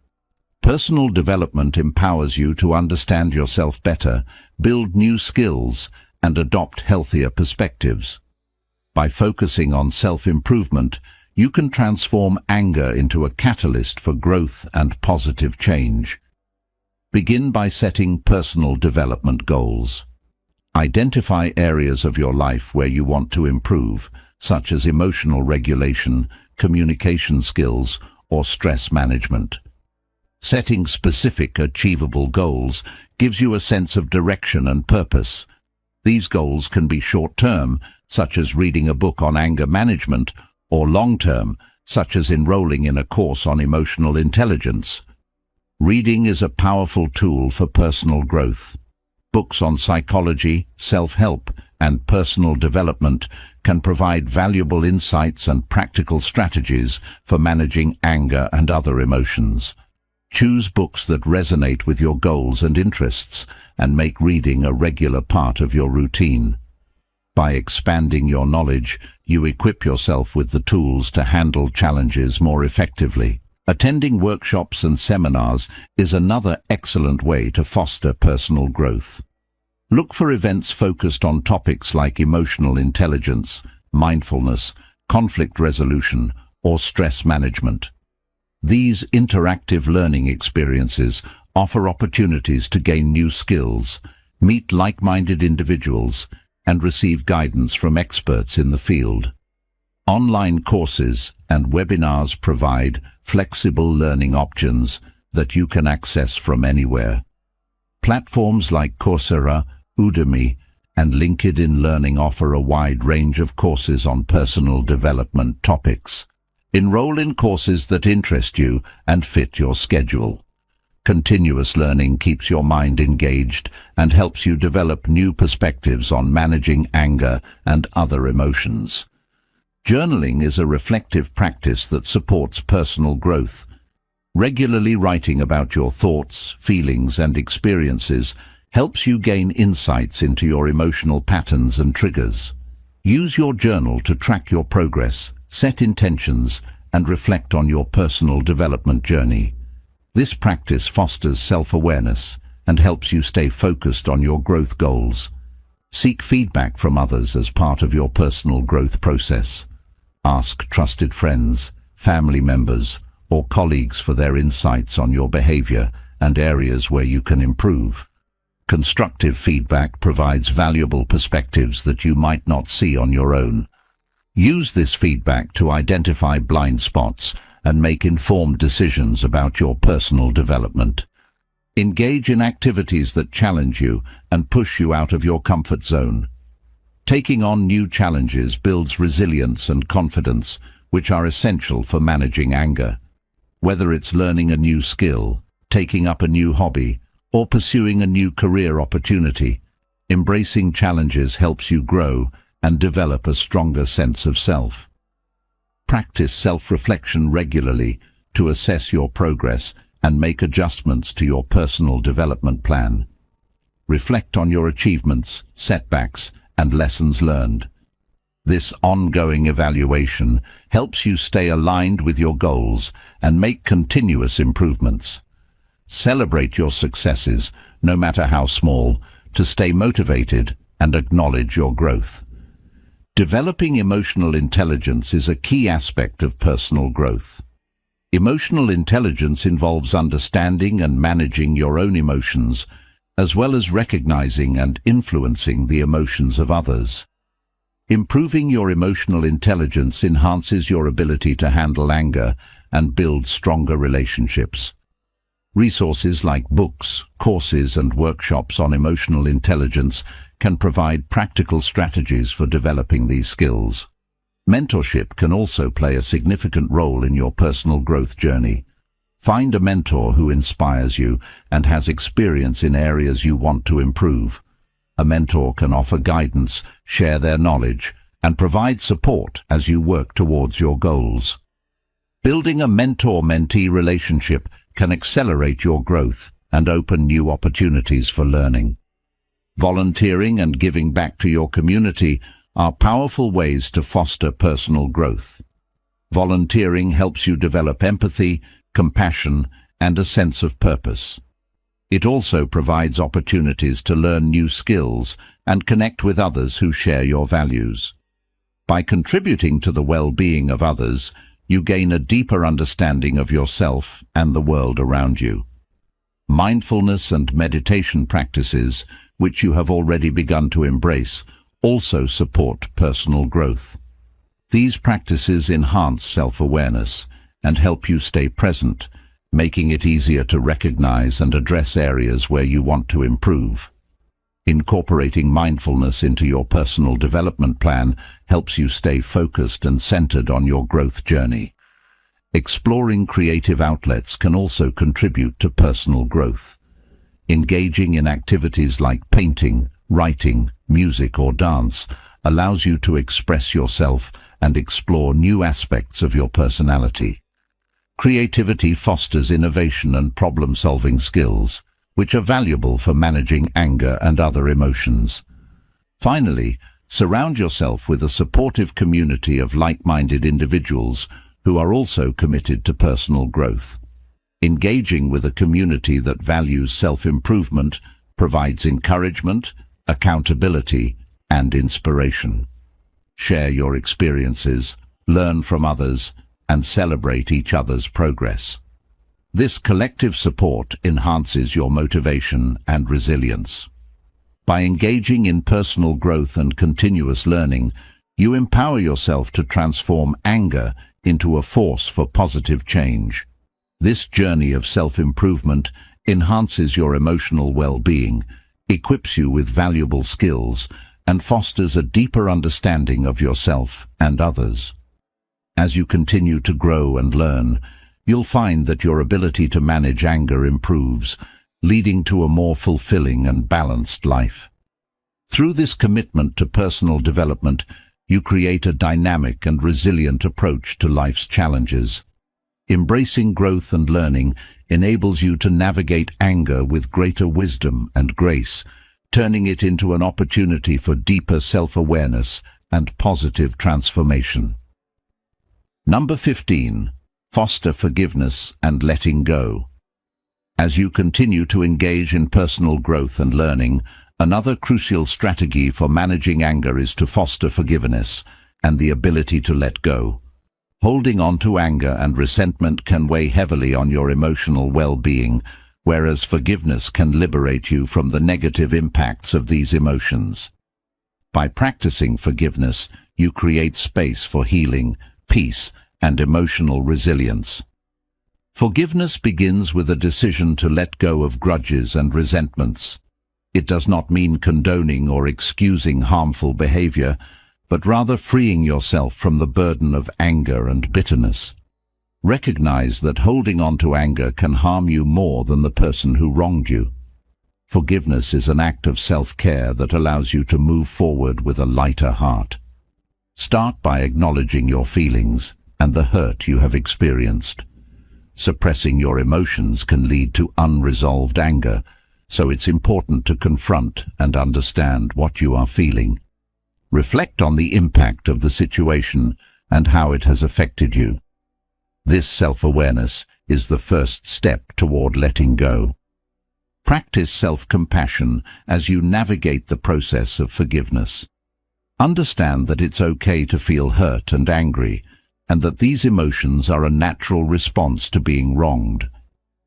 Personal development empowers you to understand yourself better, build new skills, and adopt healthier perspectives. By focusing on self-improvement, you can transform anger into a catalyst for growth and positive change. Begin by setting personal development goals. Identify areas of your life where you want to improve, such as emotional regulation, communication skills, or stress management. Setting specific, achievable goals gives you a sense of direction and purpose. These goals can be short-term, such as reading a book on anger management, or long-term, such as enrolling in a course on emotional intelligence. Reading is a powerful tool for personal growth. Books on psychology, self-help, and personal development can provide valuable insights and practical strategies for managing anger and other emotions. Choose books that resonate with your goals and interests and make reading a regular part of your routine. By expanding your knowledge, you equip yourself with the tools to handle challenges more effectively. Attending workshops and seminars is another excellent way to foster personal growth. Look for events focused on topics like emotional intelligence, mindfulness, conflict resolution, or stress management. These interactive learning experiences offer opportunities to gain new skills, meet like-minded individuals, and receive guidance from experts in the field. Online courses and webinars provide flexible learning options that you can access from anywhere. Platforms like Coursera, Udemy, and LinkedIn Learning offer a wide range of courses on personal development topics. Enroll in courses that interest you and fit your schedule. Continuous learning keeps your mind engaged and helps you develop new perspectives on managing anger and other emotions. Journaling is a reflective practice that supports personal growth. Regularly writing about your thoughts, feelings, and experiences helps you gain insights into your emotional patterns and triggers. Use your journal to track your progress, set intentions, and reflect on your personal development journey. This practice fosters self-awareness and helps you stay focused on your growth goals. Seek feedback from others as part of your personal growth process. Ask trusted friends, family members, or colleagues for their insights on your behavior and areas where you can improve. Constructive feedback provides valuable perspectives that you might not see on your own. Use this feedback to identify blind spots and make informed decisions about your personal development. Engage in activities that challenge you and push you out of your comfort zone. Taking on new challenges builds resilience and confidence, which are essential for managing anger. Whether it's learning a new skill, taking up a new hobby, or pursuing a new career opportunity, embracing challenges helps you grow and develop a stronger sense of self. Practice self-reflection regularly to assess your progress and make adjustments to your personal development plan. Reflect on your achievements, setbacks, and lessons learned. This ongoing evaluation helps you stay aligned with your goals and make continuous improvements. Celebrate your successes, no matter how small, to stay motivated and acknowledge your growth. Developing emotional intelligence is a key aspect of personal growth. Emotional intelligence involves understanding and managing your own emotions, as well as recognizing and influencing the emotions of others. Improving your emotional intelligence enhances your ability to handle anger and build stronger relationships. Resources like books, courses, and workshops on emotional intelligence can provide practical strategies for developing these skills. Mentorship can also play a significant role in your personal growth journey. Find a mentor who inspires you and has experience in areas you want to improve. A mentor can offer guidance, share their knowledge, and provide support as you work towards your goals. Building a mentor-mentee relationship can accelerate your growth and open new opportunities for learning. Volunteering and giving back to your community are powerful ways to foster personal growth. Volunteering helps you develop empathy, compassion, and a sense of purpose. It also provides opportunities to learn new skills and connect with others who share your values. By contributing to the well-being of others, you gain a deeper understanding of yourself and the world around you. Mindfulness and meditation practices, which you have already begun to embrace, also support personal growth. These practices enhance self-awareness and help you stay present, making it easier to recognize and address areas where you want to improve. Incorporating mindfulness into your personal development plan helps you stay focused and centered on your growth journey. Exploring creative outlets can also contribute to personal growth. Engaging in activities like painting, writing, music, or dance allows you to express yourself and explore new aspects of your personality. Creativity fosters innovation and problem-solving skills, which are valuable for managing anger and other emotions. Finally, surround yourself with a supportive community of like-minded individuals who are also committed to personal growth. Engaging with a community that values self-improvement provides encouragement, accountability, and inspiration. Share your experiences, learn from others, and celebrate each other's progress. This collective support enhances your motivation and resilience. By engaging in personal growth and continuous learning, you empower yourself to transform anger into a force for positive change. This journey of self-improvement enhances your emotional well-being, equips you with valuable skills, and fosters a deeper understanding of yourself and others. As you continue to grow and learn, you'll find that your ability to manage anger improves, leading to a more fulfilling and balanced life. Through this commitment to personal development, you create a dynamic and resilient approach to life's challenges. Embracing growth and learning enables you to navigate anger with greater wisdom and grace, turning it into an opportunity for deeper self-awareness and positive transformation. Number 15. Foster forgiveness and letting go. As you continue to engage in personal growth and learning, another crucial strategy for managing anger is to foster forgiveness and the ability to let go. Holding on to anger and resentment can weigh heavily on your emotional well-being, whereas forgiveness can liberate you from the negative impacts of these emotions. By practicing forgiveness, you create space for healing, peace, and emotional resilience. Forgiveness begins with a decision to let go of grudges and resentments. It does not mean condoning or excusing harmful behavior, but rather freeing yourself from the burden of anger and bitterness. Recognize that holding on to anger can harm you more than the person who wronged you. Forgiveness is an act of self-care that allows you to move forward with a lighter heart. Start by acknowledging your feelings and the hurt you have experienced. Suppressing your emotions can lead to unresolved anger, so it's important to confront and understand what you are feeling. Reflect on the impact of the situation and how it has affected you. This self-awareness is the first step toward letting go. Practice self-compassion as you navigate the process of forgiveness. Understand that it's okay to feel hurt and angry, and that these emotions are a natural response to being wronged.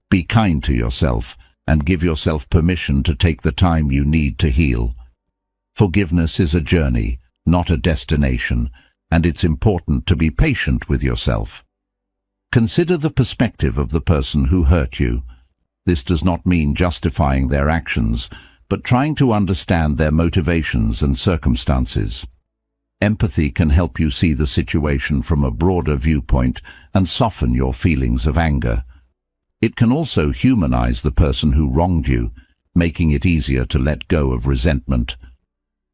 Be kind to yourself and give yourself permission to take the time you need to heal. Forgiveness is a journey, not a destination, and it's important to be patient with yourself. Consider the perspective of the person who hurt you. This does not mean justifying their actions, but trying to understand their motivations and circumstances. Empathy can help you see the situation from a broader viewpoint and soften your feelings of anger. It can also humanize the person who wronged you, making it easier to let go of resentment.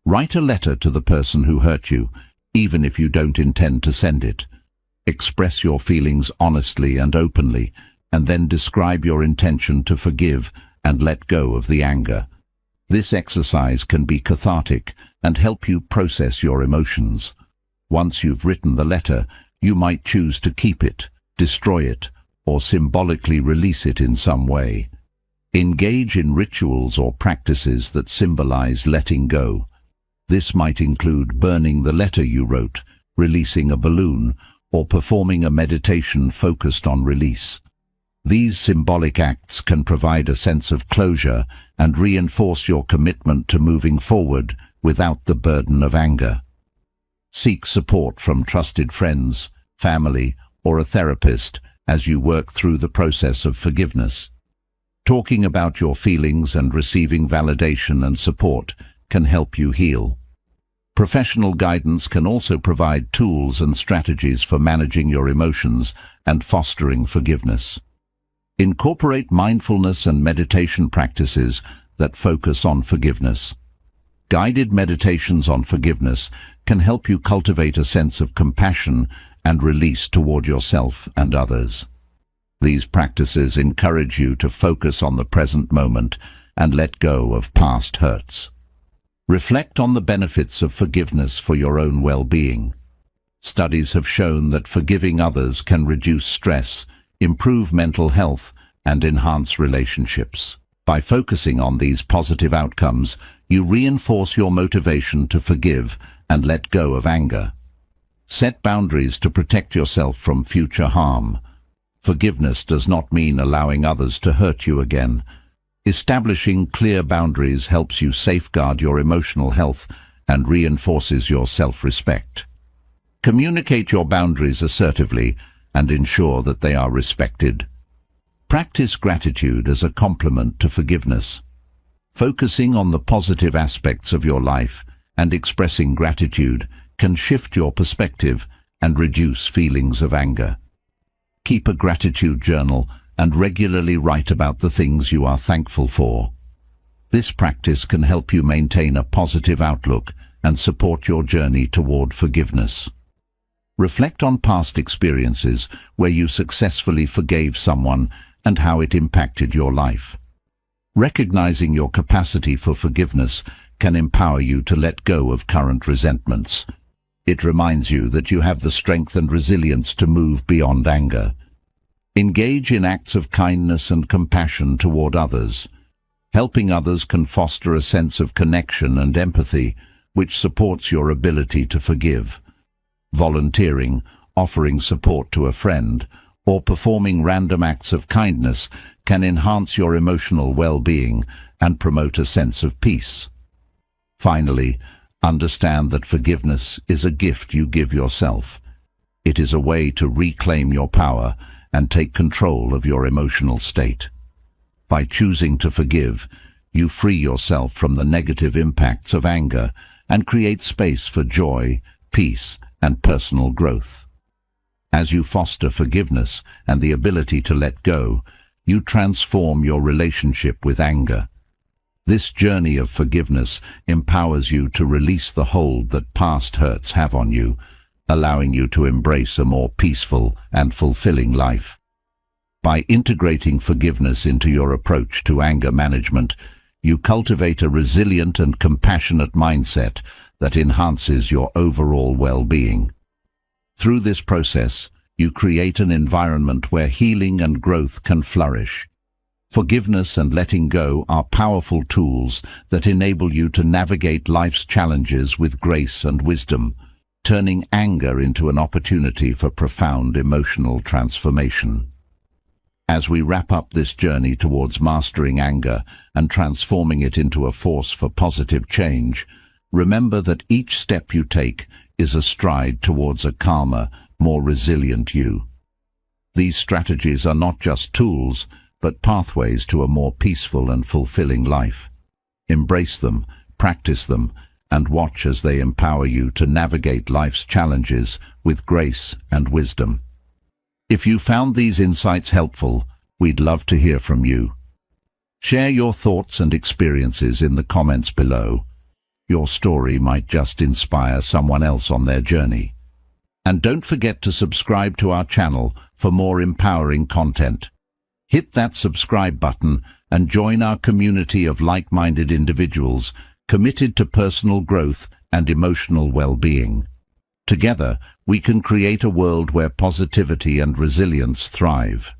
Write a letter to the person who hurt you, even if you don't intend to send it. Express your feelings honestly and openly, and then describe your intention to forgive and let go of the anger. This exercise can be cathartic and help you process your emotions. Once you've written the letter, you might choose to keep it, destroy it, or symbolically release it in some way. Engage in rituals or practices that symbolize letting go. This might include burning the letter you wrote, releasing a balloon, or performing a meditation focused on release. These symbolic acts can provide a sense of closure and reinforce your commitment to moving forward without the burden of anger. Seek support from trusted friends, family, or a therapist as you work through the process of forgiveness. Talking about your feelings and receiving validation and support can help you heal. Professional guidance can also provide tools and strategies for managing your emotions and fostering forgiveness. Incorporate mindfulness and meditation practices that focus on forgiveness. Guided meditations on forgiveness can help you cultivate a sense of compassion and release toward yourself and others. These practices encourage you to focus on the present moment and let go of past hurts. Reflect on the benefits of forgiveness for your own well-being. Studies have shown that forgiving others can reduce stress, improve mental health, and enhance relationships. By focusing on these positive outcomes, you reinforce your motivation to forgive and let go of anger. Set boundaries to protect yourself from future harm. Forgiveness does not mean allowing others to hurt you again. Establishing clear boundaries helps you safeguard your emotional health and reinforces your self-respect. Communicate your boundaries assertively and ensure that they are respected. Practice gratitude as a complement to forgiveness. Focusing on the positive aspects of your life and expressing gratitude can shift your perspective and reduce feelings of anger. Keep a gratitude journal and regularly write about the things you are thankful for. This practice can help you maintain a positive outlook and support your journey toward forgiveness. Reflect on past experiences where you successfully forgave someone and how it impacted your life. Recognizing your capacity for forgiveness can empower you to let go of current resentments. It reminds you that you have the strength and resilience to move beyond anger. Engage in acts of kindness and compassion toward others. Helping others can foster a sense of connection and empathy, which supports your ability to forgive. Volunteering, offering support to a friend, or performing random acts of kindness can enhance your emotional well-being and promote a sense of peace. Finally, Understand that forgiveness is a gift you give yourself. It is a way to reclaim your power and take control of your emotional state. By choosing to forgive, you free yourself from the negative impacts of anger and create space for joy, peace, and personal growth. As you foster forgiveness and the ability to let go, you transform your relationship with anger. This journey of forgiveness empowers you to release the hold that past hurts have on you, allowing you to embrace a more peaceful and fulfilling life. By integrating forgiveness into your approach to anger management, you cultivate a resilient and compassionate mindset that enhances your overall well-being. Through this process, you create an environment where healing and growth can flourish. Forgiveness and letting go are powerful tools that enable you to navigate life's challenges with grace and wisdom, turning anger into an opportunity for profound emotional transformation. As we wrap up this journey towards mastering anger and transforming it into a force for positive change, remember that each step you take is a stride towards a calmer, more resilient you. These strategies are not just tools, but pathways to a more peaceful and fulfilling life. Embrace them, practice them, and watch as they empower you to navigate life's challenges with grace and wisdom. If you found these insights helpful, we'd love to hear from you. Share your thoughts and experiences in the comments below. Your story might just inspire someone else on their journey. And don't forget to subscribe to our channel for more empowering content. Hit that subscribe button and join our community of like-minded individuals committed to personal growth and emotional well-being. Together, we can create a world where positivity and resilience thrive.